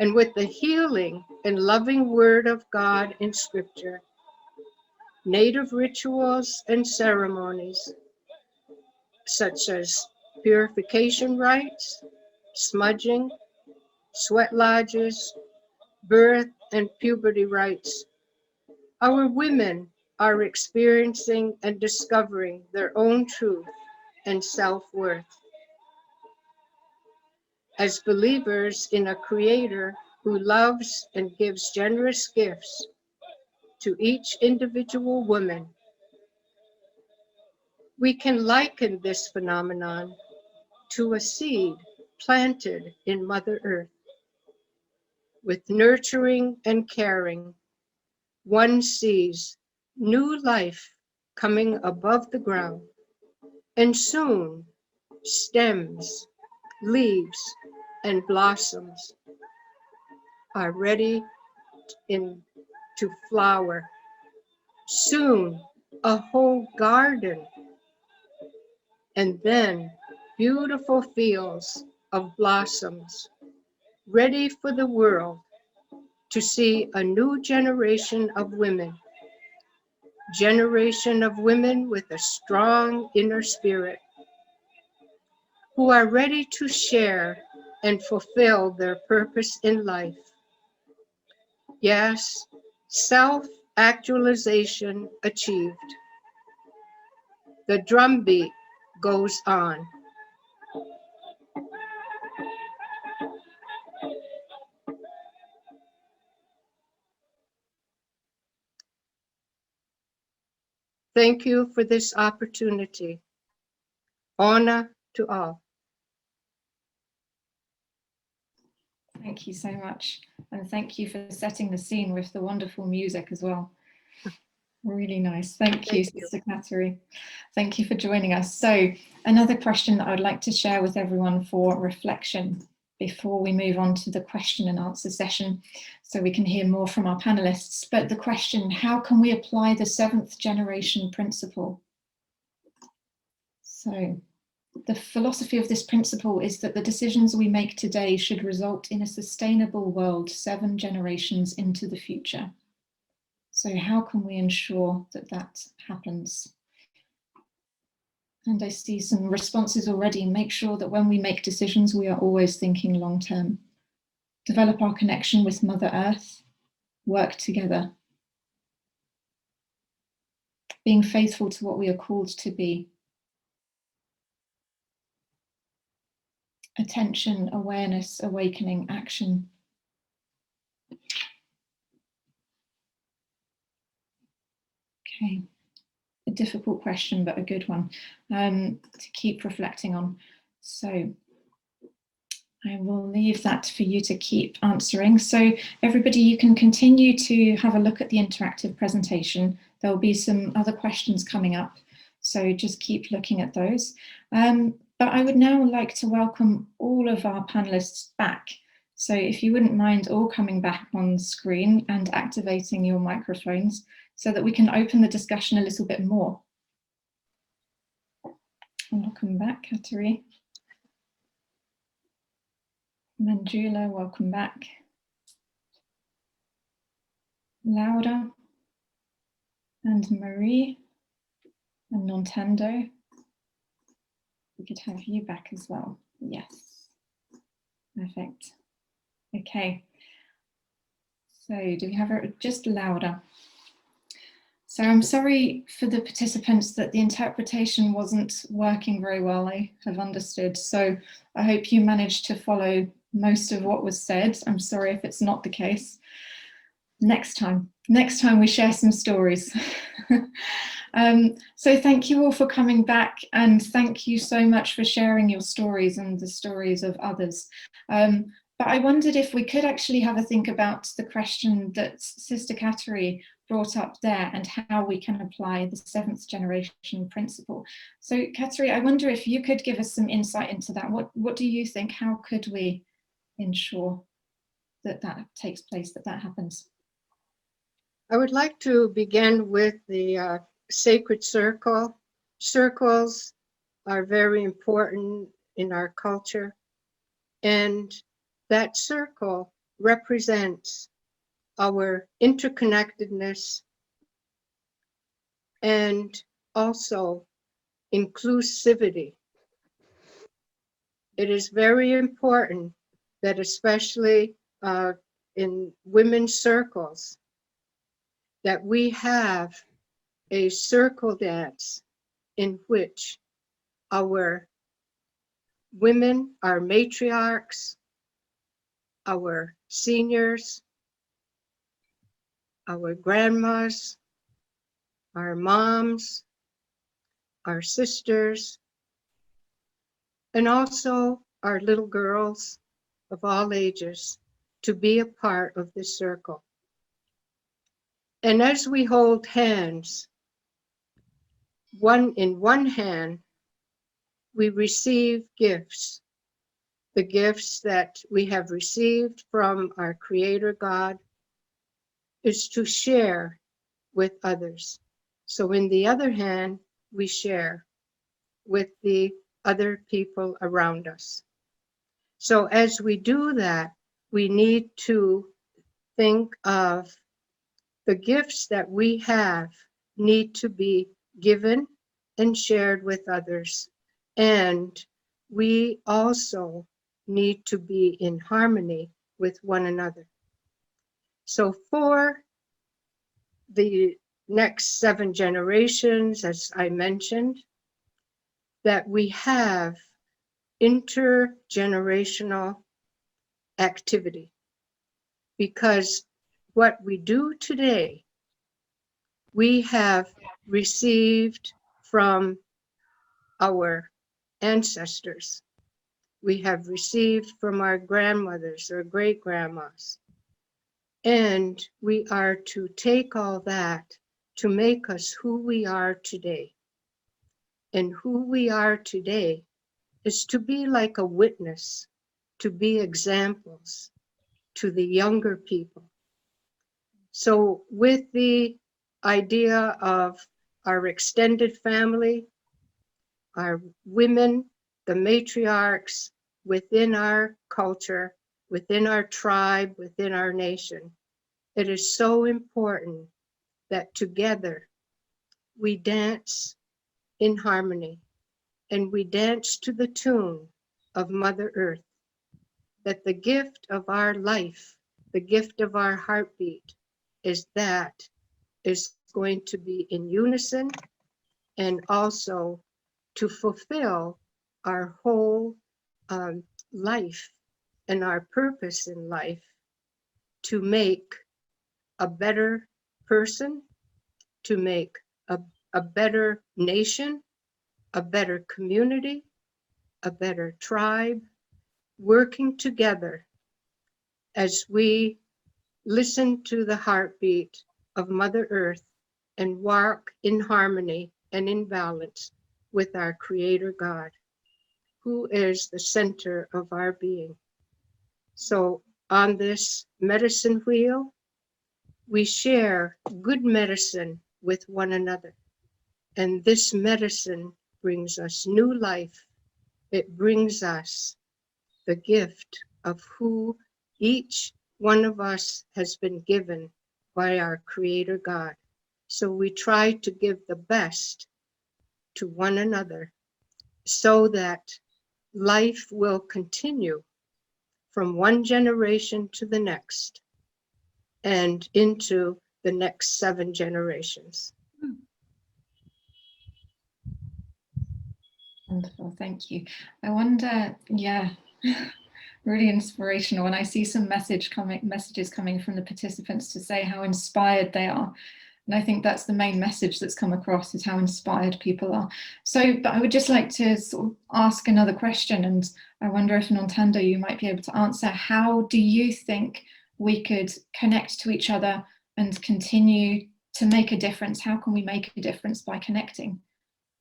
And with the healing and loving word of God in Scripture, native rituals and ceremonies, such as purification rites, smudging, sweat lodges, birth and puberty rites, our women are experiencing and discovering their own truth and self-worth. As believers in a Creator who loves and gives generous gifts to each individual woman, we can liken this phenomenon to a seed planted in Mother Earth. With nurturing and caring, one sees new life coming above the ground, and soon stems, leaves, and blossoms are ready to flower. Soon a whole garden, and then beautiful fields of blossoms, ready for the world to see a new generation of women with a strong inner spirit, who are ready to share and fulfill their purpose in life. Yes, self-actualization achieved. The drumbeat goes on. Thank you for this opportunity. Honor to all. Thank you so much. And thank you for setting the scene with the wonderful music as well. Really nice. Thank you, Sister Catery. Thank you for joining us. So another question that I'd like to share with everyone for reflection before we move on to the question and answer session, so we can hear more from our panelists. But the question, how can we apply the 7th generation principle? So the philosophy of this principle is that the decisions we make today should result in a sustainable world 7 generations into the future. So how can we ensure that that happens? And I see some responses already. Make sure that when we make decisions, we are always thinking long term. Develop our connection with Mother Earth, work together, being faithful to what we are called to be. Attention, awareness, awakening, action. Okay, a difficult question, but a good one to keep reflecting on. So I will leave that for you to keep answering. So everybody, you can continue to have a look at the interactive presentation. There will be some other questions coming up, so just keep looking at those. But I would now like to welcome all of our panelists back. So if you wouldn't mind all coming back on screen and activating your microphones so that we can open the discussion a little bit more. Welcome back, Catery. Manjula, welcome back. Laura and Marie and Nantando. We could have you back as well. Yes, perfect. Okay, so do we have just Laura? So I'm sorry for the participants that the interpretation wasn't working very well, I have understood. So I hope you managed to follow most of what was said. I'm sorry if it's not the case. Next time we share some stories. So thank you all for coming back, and thank you so much for sharing your stories and the stories of others. But I wondered if we could actually have a think about the question that Sister Catery brought up there and how we can apply the 7th generation principle. So Catery, I wonder if you could give us some insight into that. What do you think? How could we ensure that that takes place, that happens? I would like to begin with the sacred circle. Circles are very important in our culture, and that circle represents our interconnectedness and also inclusivity. It is very important that, especially in women's circles, that we have a circle dance in which our women, our matriarchs, our seniors, our grandmas, our moms, our sisters, and also our little girls of all ages to be a part of this circle. And as we hold hands, in one hand, we receive gifts, the gifts that we have received from our Creator God is to share with others. So in the other hand, we share with the other people around us. So as we do that, we need to think of the gifts that we have need to be given and shared with others. And we also need to be in harmony with one another. So for the next 7 generations, as I mentioned, that we have intergenerational activity, because what we do today, we have received from our ancestors. We have received from our grandmothers or great grandmas. And we are to take all that to make us who we are today. And who we are today is to be like a witness, to be examples to the younger people. So with the idea of our extended family, our women, the matriarchs within our culture, within our tribe, within our nation, it is so important that together we dance in harmony and we dance to the tune of Mother Earth, that the gift of our life, the gift of our heartbeat is going to be in unison, and also to fulfill our whole life and our purpose in life, to make a better person, to make a better nation, a better community, a better tribe, working together as we listen to the heartbeat of Mother Earth and walk in harmony and in balance with our Creator God, who is the center of our being. So on this medicine wheel, we share good medicine with one another. And this medicine brings us new life. It brings us the gift of who each one of us has been given by our Creator God. So we try to give the best to one another so that life will continue from one generation to the next and into the next 7 generations. Wonderful, thank you. I wonder, yeah, really inspirational. And I see some messages coming from the participants to say how inspired they are. And I think that's the main message that's come across, is how inspired people are. So, but I would just like to sort of ask another question, and I wonder if Nantando, you might be able to answer. How do you think we could connect to each other and continue to make a difference? How can we make a difference by connecting?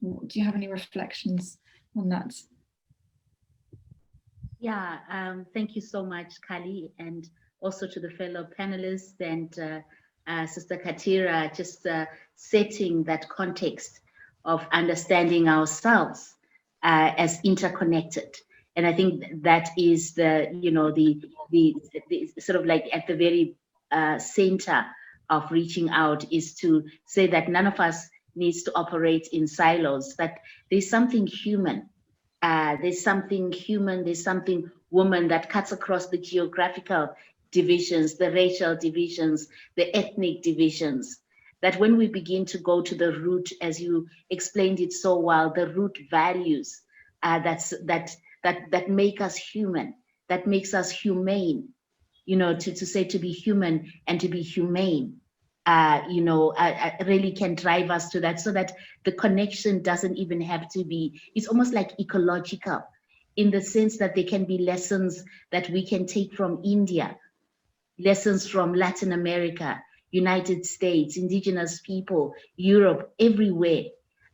Do you have any reflections on that? Yeah, thank you so much, Kali, and also to the fellow panelists and Sister Kateri, just setting that context of understanding ourselves as interconnected. And I think that is the, you know, the sort of like at the very center of reaching out, is to say that none of us needs to operate in silos, that there's something human. There's something human, there's something woman that cuts across the geographical divisions, the racial divisions, the ethnic divisions, that when we begin to go to the root, as you explained it so well, the root values that make us human, that makes us humane, you know, to say to be human and to be humane, really can drive us to that, so that the connection doesn't even have to be, it's almost like ecological, in the sense that there can be lessons that we can take from India, lessons from Latin America, United States, indigenous people, Europe, everywhere,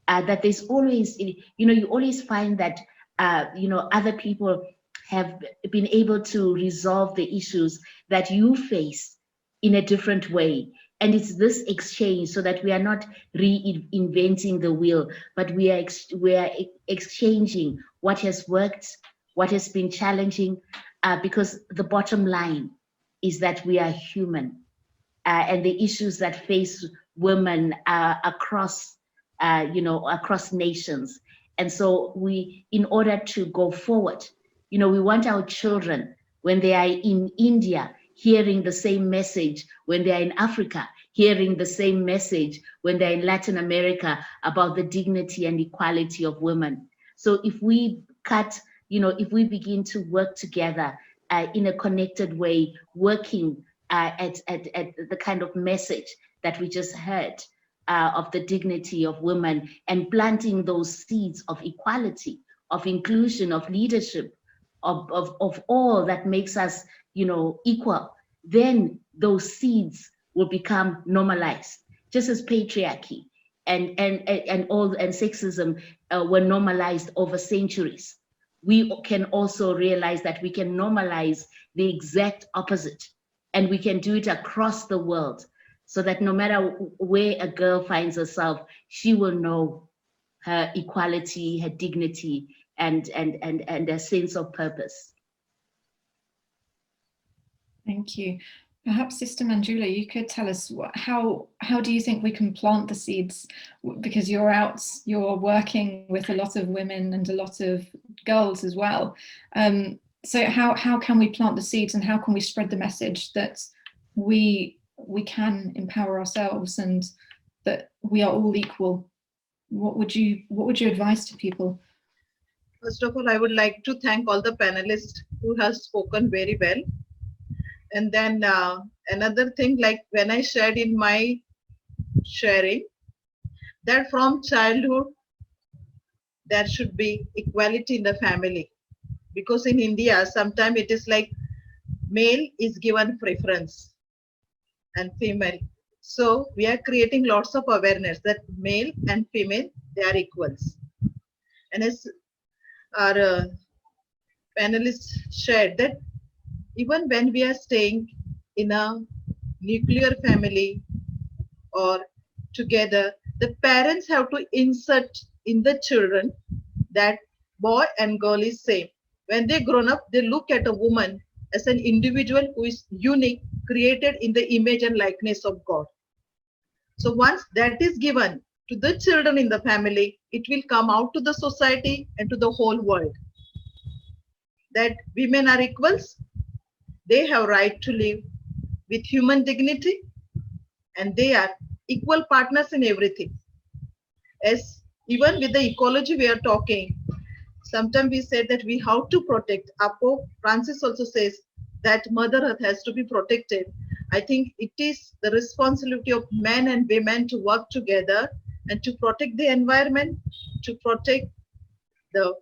that there's always, you know, you always find that, other people have been able to resolve the issues that you face in a different way. And it's this exchange, so that we are not reinventing the wheel, but we are exchanging what has worked, what has been challenging, because the bottom line is that we are human, and the issues that face women across nations. And so we, in order to go forward, you know, we want our children, when they are in India, hearing the same message, when they're in Africa, hearing the same message, when they're in Latin America, about the dignity and equality of women. So if we if we begin to work together in a connected way, working at the kind of message that we just heard, of the dignity of women, and planting those seeds of equality, of inclusion, of leadership, of all that makes us, you know, equal, then those seeds will become normalized, just as patriarchy and sexism were normalized over centuries. We can also realize that we can normalize the exact opposite, and we can do it across the world, so that no matter where a girl finds herself, she will know her equality, her dignity, and a sense of purpose. Thank you. Perhaps Sister Manjula, you could tell us how do you think we can plant the seeds? Because you're working with a lot of women and a lot of girls as well. So how can we plant the seeds, and how can we spread the message that we can empower ourselves and that we are all equal? What would you advise to people? First of all, I would like to thank all the panelists who have spoken very well. And then another thing, like when I shared in my sharing, that from childhood, there should be equality in the family. Because in India, sometimes it is like male is given preference and female. So we are creating lots of awareness that male and female, they are equals. And as our panelists shared, that even when we are staying in a nuclear family or together, the parents have to insert in the children that boy and girl is same. When they grown up, they look at a woman as an individual who is unique, created in the image and likeness of God. So once that is given to the children in the family, it will come out to the society and to the whole world. That women are equals, they have right to live with human dignity, and they are equal partners in everything. As even with the ecology we are talking, sometimes we say that we have to protect. Pope Francis also says that Mother Earth has to be protected. I think it is the responsibility of men and women to work together and to protect the environment, to protect the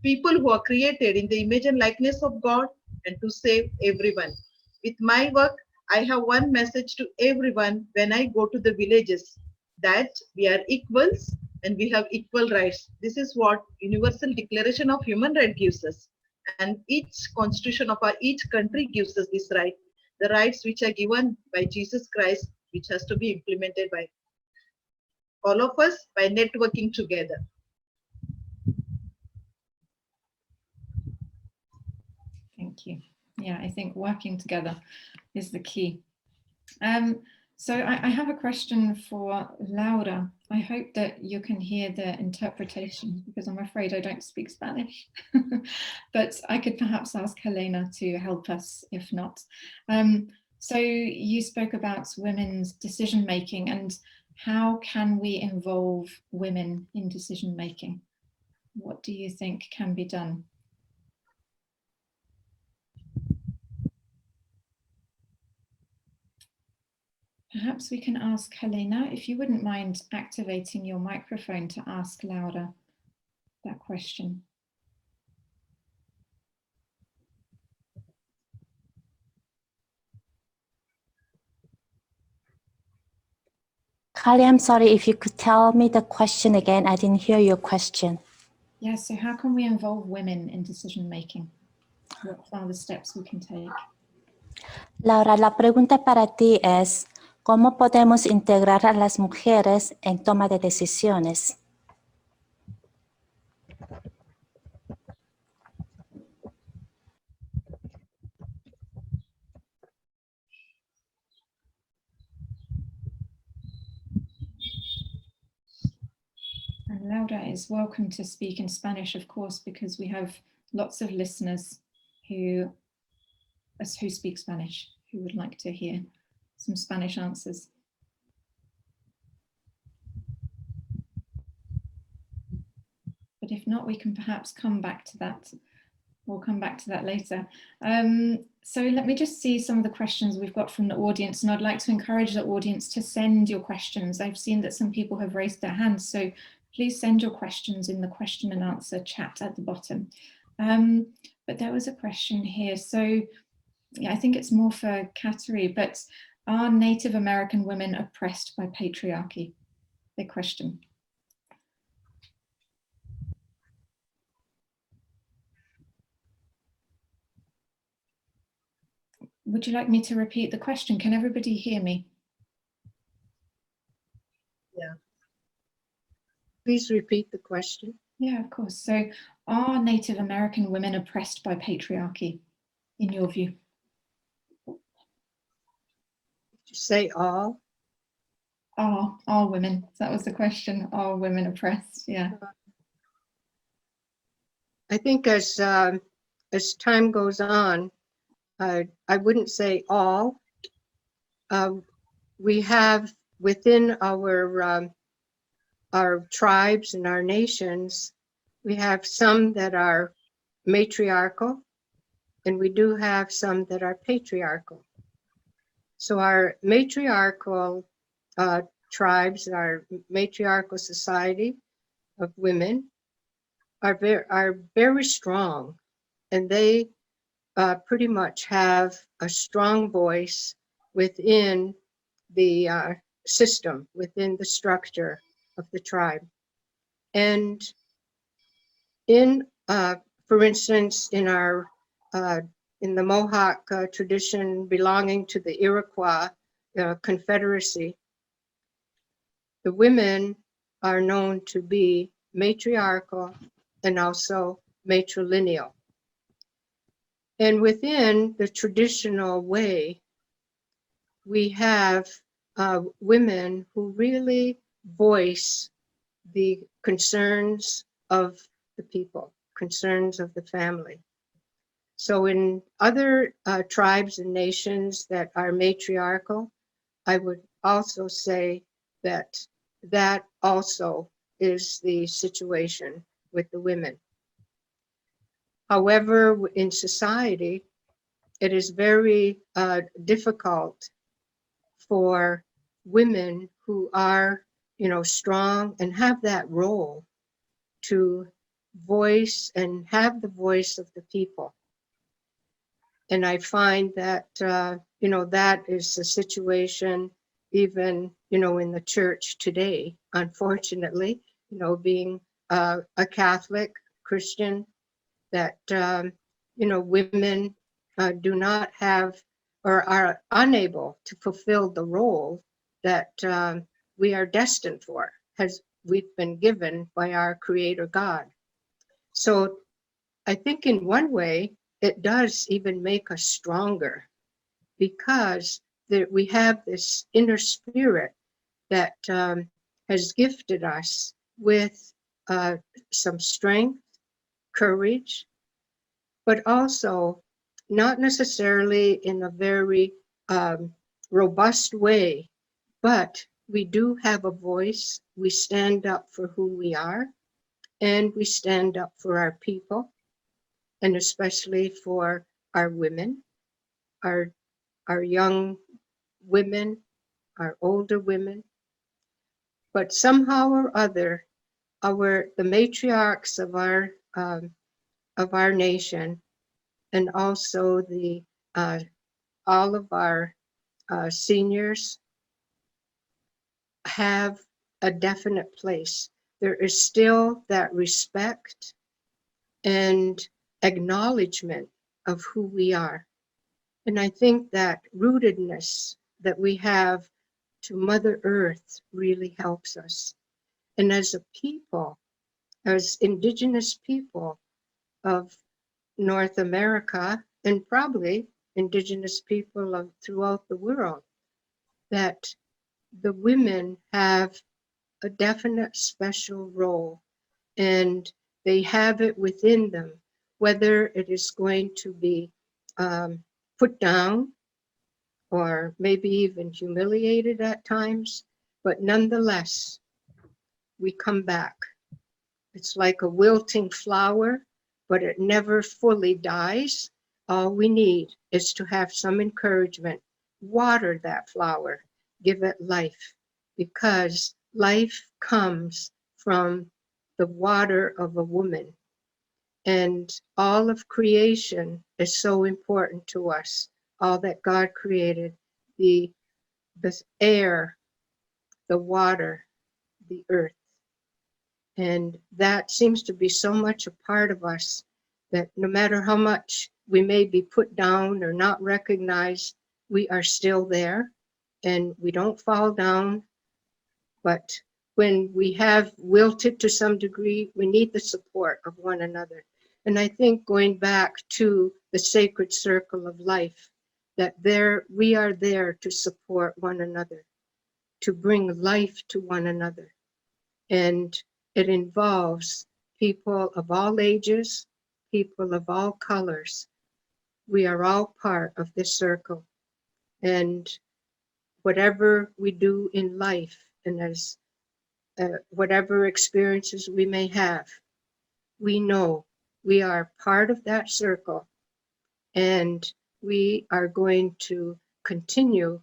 people who are created in the image and likeness of God, and to save everyone. With my work, I have one message to everyone when I go to the villages, that we are equals and we have equal rights. This is what Universal Declaration of Human Rights gives us. And each constitution of each country gives us this right, the rights which are given by Jesus Christ, which has to be implemented by all of us by networking together. Thank you. Yeah, I think working together is the key. So I have a question for Laura. I hope that you can hear the interpretation, because I'm afraid I don't speak Spanish, but I could perhaps ask Helena to help us if not. So you spoke about women's decision making, and how can we involve women in decision making? What do you think can be done? Perhaps we can ask Helena, if you wouldn't mind activating your microphone to ask Laura that question. Kali, I'm sorry, if you could tell me the question again. I didn't hear your question. Yes, so how can we involve women in decision making? What are the steps we can take? Laura, la pregunta para ti es, ¿cómo podemos integrar a las mujeres en toma de decisiones? And Laura is welcome to speak in Spanish, of course, because we have lots of listeners who speak Spanish, who would like to hear some Spanish answers. But if not, we can perhaps come back to that. We'll come back to that later. So let me just see some of the questions we've got from the audience, and I'd like to encourage the audience to send your questions. I've seen that some people have raised their hands, so please send your questions in the question and answer chat at the bottom. But there was a question here. So yeah, I think it's more for Catery, but are Native American women oppressed by patriarchy? Big question. Would you like me to repeat the question? Can everybody hear me? Yeah. Please repeat the question. Yeah, of course. So are Native American women oppressed by patriarchy, in your view? Did you say all? Are women? That was the question. Are women oppressed? Yeah. I think as time goes on, I wouldn't say all. We have within our tribes and our nations, we have some that are matriarchal, and we do have some that are patriarchal. So our matriarchal tribes, our matriarchal society of women are very strong, and they pretty much have a strong voice within the system, within the structure of the tribe. And for instance, in the Mohawk tradition belonging to the Iroquois Confederacy, the women are known to be matriarchal and also matrilineal. And within the traditional way, we have women who really voice the concerns of the people, concerns of the family. So in other tribes and nations that are matriarchal, I would also say that that also is the situation with the women. However, in society, it is very difficult for women who are, strong and have that role to voice and have the voice of the people. And I find that, that is the situation even, in the church today, unfortunately, being a Catholic Christian, that, women do not have or are unable to fulfill the role that we are destined for, as we've been given by our Creator God. So I think in one way, it does even make us stronger, because we have this inner spirit that has gifted us with some strength, courage, but also not necessarily in a very robust way, but we do have a voice. We stand up for who we are, and we stand up for our people, and especially for our women, our young women, our older women. But somehow or other, the matriarchs of our nation, and also all of our seniors, have a definite place. There is still that respect and acknowledgement of who we are. And I think that rootedness that we have to Mother Earth really helps us. And as a people, as Indigenous people of North America, and probably Indigenous people throughout the world, that the women have a definite special role, and they have it within them, whether it is going to be put down or maybe even humiliated at times, but nonetheless, we come back. It's like a wilting flower, but it never fully dies. All we need is to have some encouragement. Water that flower, give it life, because life comes from the water of a woman. And all of creation is so important to us. All that God created, the air, the water, the earth. And that seems to be so much a part of us that no matter how much we may be put down or not recognized, we are still there and we don't fall down. But when we have wilted to some degree, we need the support of one another. And I think going back to the sacred circle of life, that we are there to support one another, to bring life to one another. And it involves people of all ages, people of all colors. We are all part of this circle. And whatever we do in life, and as whatever experiences we may have, we know we are part of that circle, and we are going to continue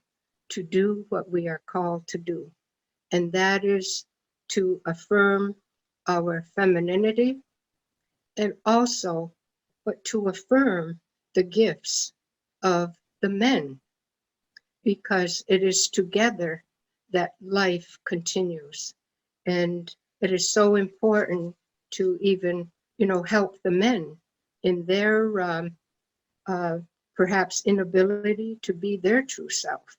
to do what we are called to do. And that is to affirm our femininity, and also but to affirm the gifts of the men, because it is together that life continues. And it is so important to even, help the men in their perhaps inability to be their true self.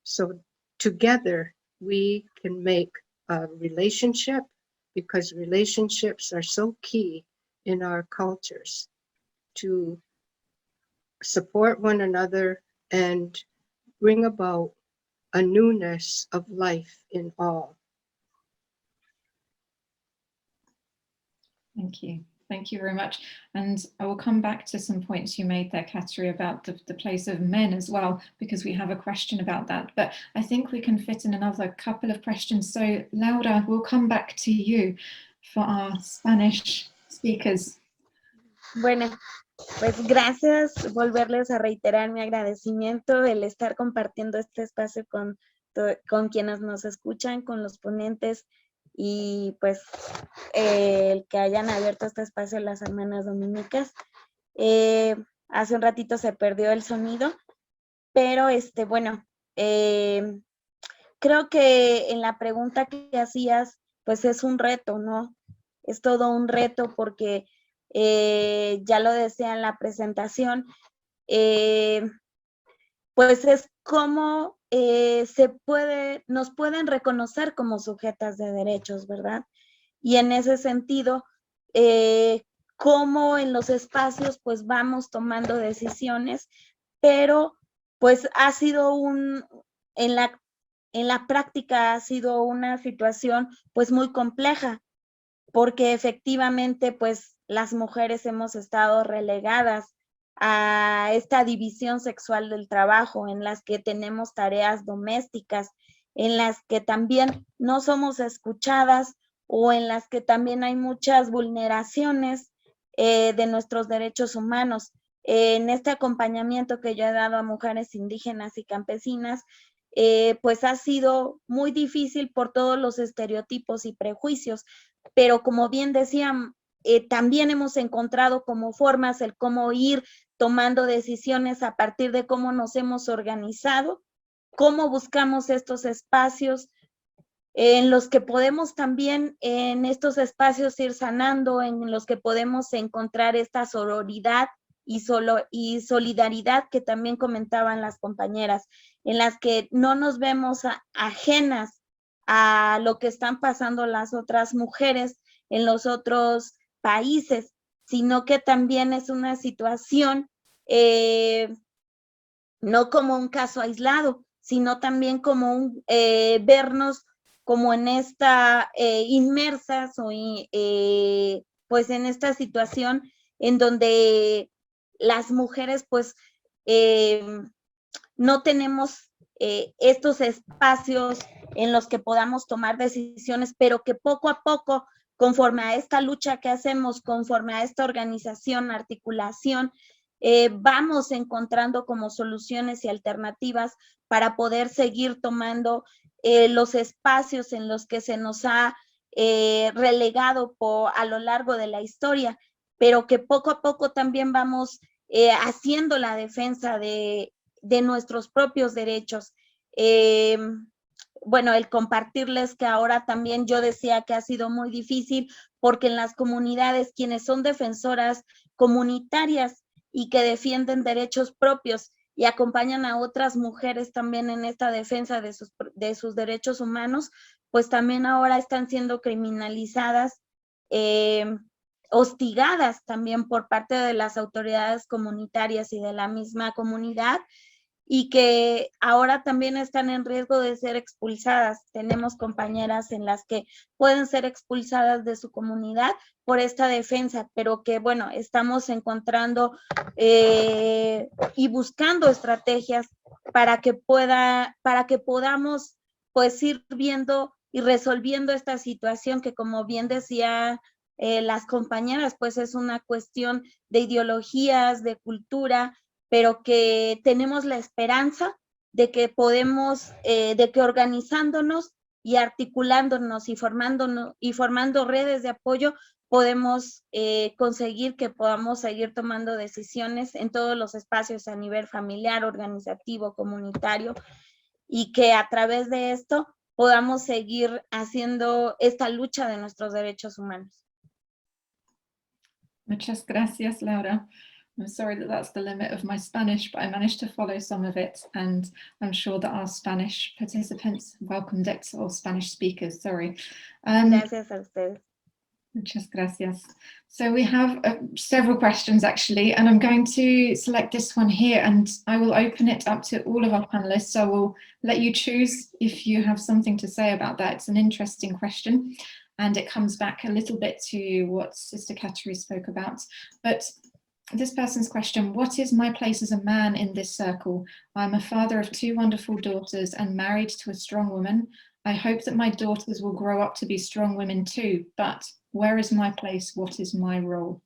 So together we can make a relationship, because relationships are so key in our cultures, to support one another and bring about a newness of life in all. Thank you. Thank you very much. And I will come back to some points you made there, Catery, about the place of men as well, because we have a question about that. But I think we can fit in another couple of questions. So Laura, we'll come back to you for our Spanish speakers. Bueno, pues gracias, volverles a reiterar mi agradecimiento, el estar compartiendo este espacio con quienes nos escuchan, con los ponentes, y pues el que hayan abierto este espacio las hermanas dominicas. Hace un ratito se perdió el sonido, pero bueno, creo que en la pregunta que hacías, pues es un reto, ¿no? Es todo un reto porque ya lo decía en la presentación, pues es como nos pueden reconocer como sujetas de derechos, ¿verdad? Y en ese sentido, cómo en los espacios pues vamos tomando decisiones, pero pues ha sido en la práctica ha sido una situación pues muy compleja, porque efectivamente pues las mujeres hemos estado relegadas a esta división sexual del trabajo, en las que tenemos tareas domésticas, en las que también no somos escuchadas, o en las que también hay muchas vulneraciones de nuestros derechos humanos. En este acompañamiento que yo he dado a mujeres indígenas y campesinas, pues ha sido muy difícil por todos los estereotipos y prejuicios, pero como bien decían, también hemos encontrado como formas el cómo ir tomando decisiones a partir de cómo nos hemos organizado, cómo buscamos estos espacios en los que podemos también en estos espacios ir sanando, en los que podemos encontrar esta sororidad y solidaridad que también comentaban las compañeras, en las que no nos vemos ajenas a lo que están pasando las otras mujeres en los otros países, sino que también es una situación no como un caso aislado, sino también como vernos como en esta inmersas o pues en esta situación en donde las mujeres pues no tenemos estos espacios en los que podamos tomar decisiones, pero que poco a poco, conforme a esta lucha que hacemos, conforme a esta organización, articulación, vamos encontrando como soluciones y alternativas para poder seguir tomando los espacios en los que se nos ha relegado a lo largo de la historia, pero que poco a poco también vamos haciendo la defensa de nuestros propios derechos. Bueno, el compartirles que ahora también yo decía que ha sido muy difícil porque en las comunidades quienes son defensoras comunitarias y que defienden derechos propios y acompañan a otras mujeres también en esta defensa de sus derechos humanos, pues también ahora están siendo criminalizadas, hostigadas también por parte de las autoridades comunitarias y de la misma comunidad, y que ahora también están en riesgo de ser expulsadas. Tenemos compañeras en las que pueden ser expulsadas de su comunidad por esta defensa, pero que bueno, estamos encontrando y buscando estrategias para que podamos pues ir viendo y resolviendo esta situación que, como bien decía las compañeras, pues es una cuestión de ideologías, de cultura, pero que tenemos la esperanza de que podemos, de que organizándonos y articulándonos y formando redes de apoyo, podemos conseguir que podamos seguir tomando decisiones en todos los espacios a nivel familiar, organizativo, comunitario, y que a través de esto podamos seguir haciendo esta lucha de nuestros derechos humanos. Muchas gracias, Laura. I'm sorry that that's the limit of my Spanish, but I managed to follow some of it, and I'm sure that our Spanish participants welcomed it, or Spanish speakers, sorry. Gracias a ustedes. Muchas gracias. So we have several questions actually, and I'm going to select this one here, and I will open it up to all of our panelists. So I will let you choose if you have something to say about that. It's an interesting question, and it comes back a little bit to what Sister Catery spoke about. But this person's question: what is my place as a man in this circle? I'm a father of 2 wonderful daughters and married to a strong woman. I hope that my daughters will grow up to be strong women too, but where is my place? What is my role?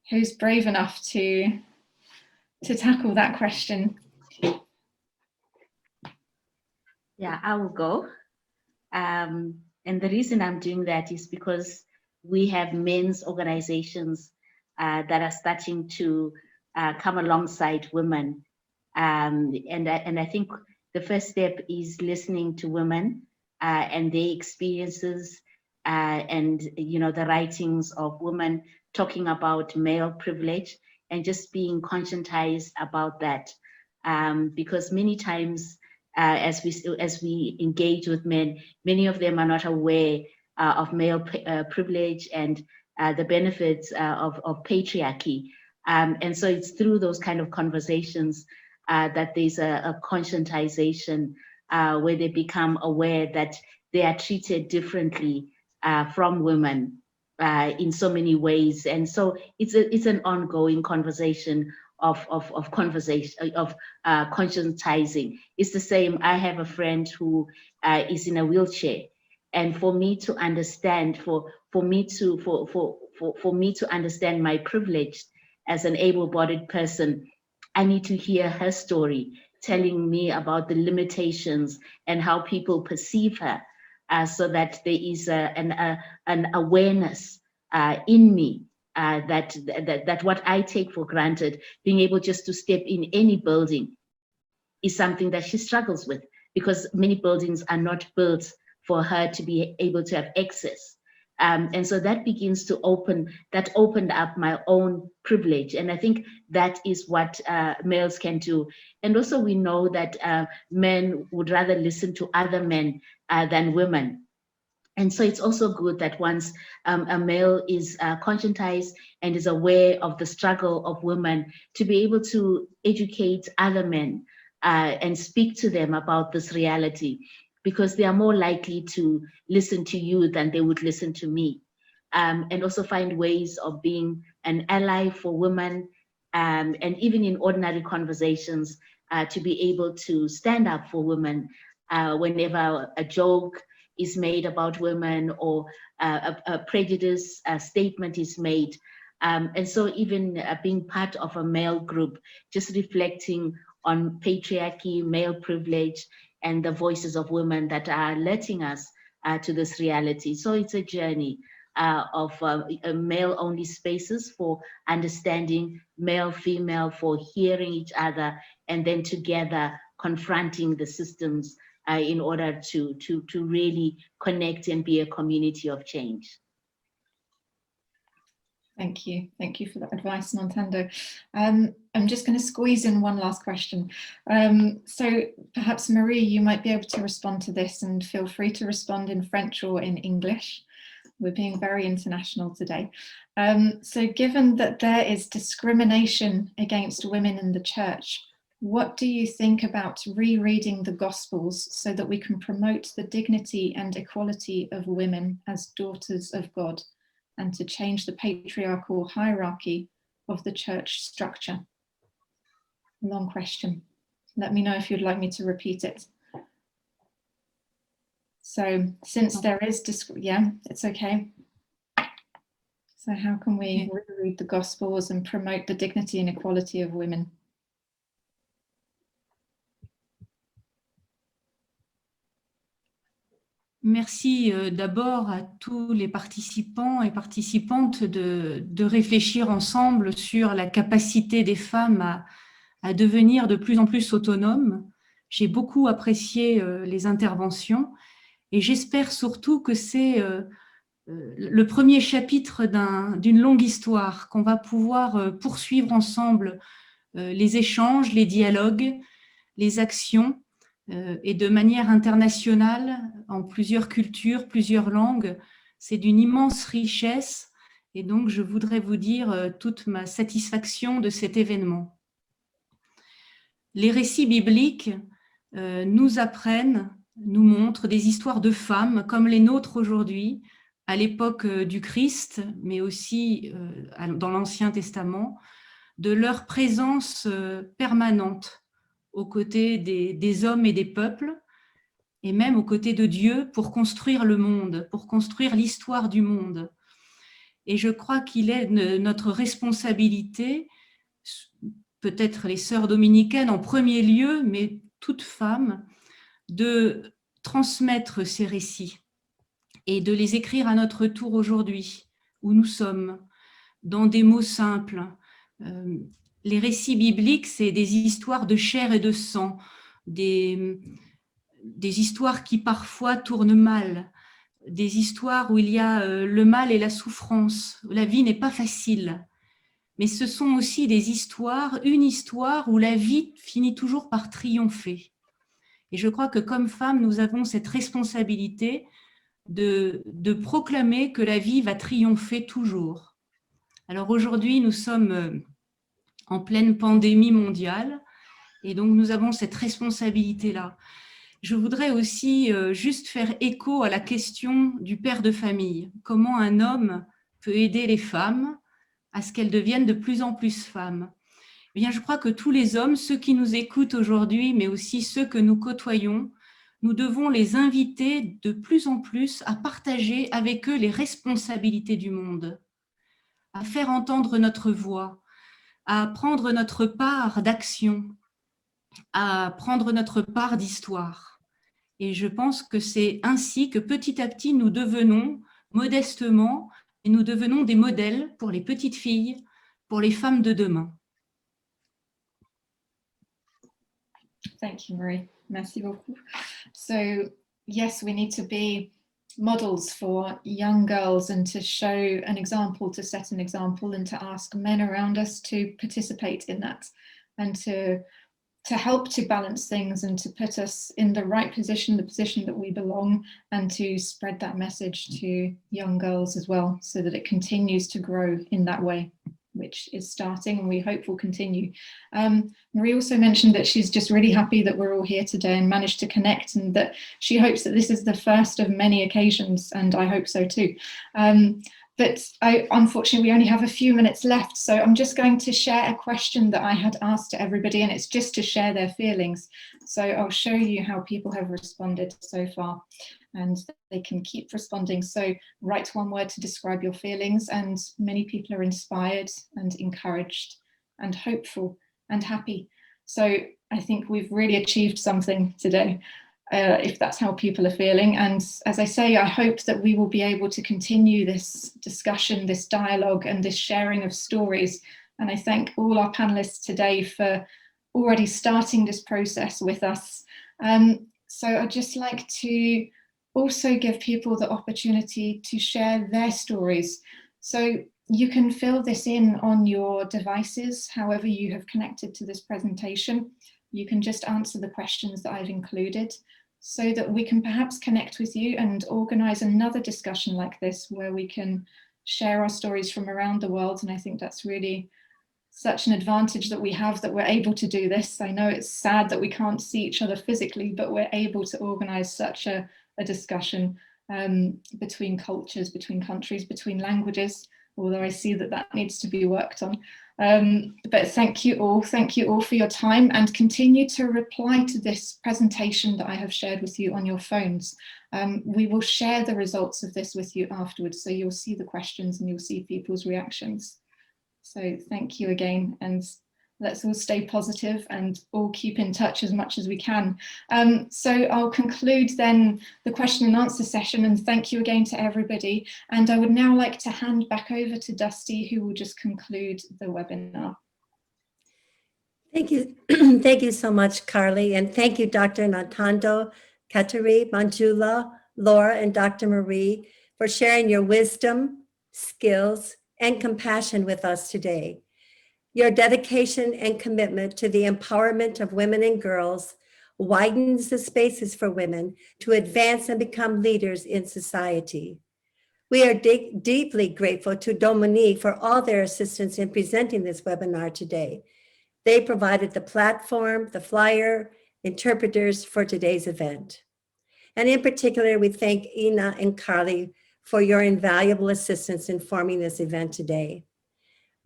Who's brave enough to tackle that question? Yeah, I will go. And the reason I'm doing that is because we have men's organizations that are starting to come alongside women. And I think the first step is listening to women and their experiences and, you know, the writings of women talking about male privilege and just being conscientized about that. Because many times as we engage with men, many of them are not aware of male privilege and the benefits of patriarchy. And so it's through those kind of conversations that there's a conscientization where they become aware that they are treated differently from women in so many ways. And so it's an ongoing conversation of conscientizing. It's the same. I have a friend who is in a wheelchair, and for me to understand, for me to understand my privilege as an able-bodied person, I need to hear her story, telling me about the limitations and how people perceive her, so that there is an awareness in me that what I take for granted, being able just to step in any building, is something that she struggles with, because many buildings are not built for her to be able to have access. And so that begins to opened up my own privilege. And I think that is what males can do. And also we know that men would rather listen to other men than women. And so it's also good that once a male is conscientized and is aware of the struggle of women, to be able to educate other men and speak to them about this reality, because they are more likely to listen to you than they would listen to me. And also find ways of being an ally for women, and even in ordinary conversations, to be able to stand up for women whenever a joke is made about women or a prejudice statement is made. And so even being part of a male group, just reflecting on patriarchy, male privilege, and the voices of women that are alerting us to this reality. So it's a journey of male-only spaces for understanding, male-female for hearing each other, and then together confronting the systems in order to really connect and be a community of change. Thank you. Thank you for that advice, Nantando. I'm just going to squeeze in one last question. So perhaps Marie, you might be able to respond to this, and feel free to respond in French or in English. We're being very international today. So given that there is discrimination against women in the church, what do you think about rereading the Gospels so that we can promote the dignity and equality of women as daughters of God, and to change the patriarchal hierarchy of the church structure? long question. Let me know if you'd like me to repeat it. So since there is, yeah, it's okay. So how can we reread the Gospels and promote the dignity and equality of women? Merci d'abord à tous les participants et participantes de réfléchir ensemble sur la capacité des femmes à devenir de plus en plus autonomes. J'ai beaucoup apprécié les interventions et j'espère surtout que c'est le premier chapitre d'une longue histoire, qu'on va pouvoir poursuivre ensemble les échanges, les dialogues, les actions, et de manière internationale, en plusieurs cultures, plusieurs langues. C'est d'une immense richesse et donc je voudrais vous dire toute ma satisfaction de cet événement. Les récits bibliques nous apprennent, nous montrent des histoires de femmes comme les nôtres aujourd'hui, à l'époque du Christ, mais aussi dans l'Ancien Testament, de leur présence permanente aux côtés des hommes et des peuples, et même aux côtés de Dieu pour construire le monde, pour construire l'histoire du monde. Et je crois qu'il est notre responsabilité, peut-être les sœurs dominicaines en premier lieu, mais toute femme, de transmettre ces récits et de les écrire à notre tour aujourd'hui, où nous sommes, dans des mots simples. Les récits bibliques, c'est des histoires de chair et de sang, des histoires qui parfois tournent mal, des histoires où il y a le mal et la souffrance. La vie n'est pas facile, mais ce sont aussi des histoires, une histoire où la vie finit toujours par triompher. Et je crois que comme femmes, nous avons cette responsabilité de proclamer que la vie va triompher toujours. Alors aujourd'hui, nous sommes en pleine pandémie mondiale et donc nous avons cette responsabilité-là. Je voudrais aussi juste faire écho à la question du père de famille. Comment un homme peut aider les femmes à ce qu'elles deviennent de plus en plus femmes? Eh bien, je crois que tous les hommes, ceux qui nous écoutent aujourd'hui, mais aussi ceux que nous côtoyons, nous devons les inviter de plus en plus à partager avec eux les responsabilités du monde, à faire entendre notre voix, à prendre notre part d'action, à prendre notre part d'histoire. Et je pense que c'est ainsi que petit à petit, nous devenons modestement, et nous devenons des modèles pour les petites filles, pour les femmes de demain. Thank you, Marie. Merci beaucoup. So, yes, we need to be models for young girls and to show an example, to set an example, and to ask men around us to participate in that and to help to balance things and to put us in the right position, the position that we belong, and to spread that message to young girls as well, so that it continues to grow in that way, which is starting and we hope will continue. Marie also mentioned that she's just really happy that we're all here today and managed to connect, and that she hopes that this is the first of many occasions, and I hope so too. But unfortunately, we only have a few minutes left, so I'm just going to share a question that I had asked to everybody, and it's just to share their feelings. So I'll show you how people have responded so far, and they can keep responding. So write one word to describe your feelings, and many people are inspired and encouraged and hopeful and happy. So I think we've really achieved something today. If that's how people are feeling. And as I say, I hope that we will be able to continue this discussion, this dialogue, and this sharing of stories. And I thank all our panelists today for already starting this process with us. So I'd just like to also give people the opportunity to share their stories. So you can fill this in on your devices, however you have connected to this presentation. You can just answer the questions that I've included, so that we can perhaps connect with you and organize another discussion like this, where we can share our stories from around the world. And I think that's really such an advantage that we have, that we're able to do this. I know it's sad that we can't see each other physically, but we're able to organize such a discussion between cultures, between countries, between languages. although I see that that needs to be worked on. But thank you all for your time, and continue to reply to this presentation that I have shared with you on your phones. We will share the results of this with you afterwards, so you'll see the questions and you'll see people's reactions. So thank you again, and let's all stay positive and all keep in touch as much as we can. So I'll conclude then the question and answer session, and thank you again to everybody. And I would now like to hand back over to Dusty, who will just conclude the webinar. Thank you. Thank you so much, Carly. And thank you, Dr. Nantando, Catery, Manjula, Laura, and Dr. Marie for sharing your wisdom, skills, and compassion with us today. Your dedication and commitment to the empowerment of women and girls widens the spaces for women to advance and become leaders in society. We are deeply grateful to Dominique for all their assistance in presenting this webinar today. They provided the platform, the flyer, interpreters for today's event. And in particular, we thank Ina and Carly for your invaluable assistance in forming this event today.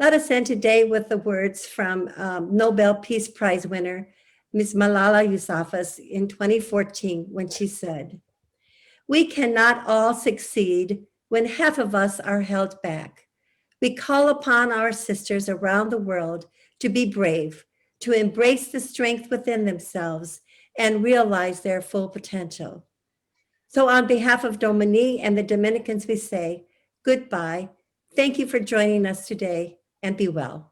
Let us end today with the words from Nobel Peace Prize winner, Ms. Malala Yousafzai in 2014, when she said, "We cannot all succeed when half of us are held back. We call upon our sisters around the world to be brave, to embrace the strength within themselves and realize their full potential." So on behalf of Dominique and the Dominicans, we say goodbye. Thank you for joining us today, and be well.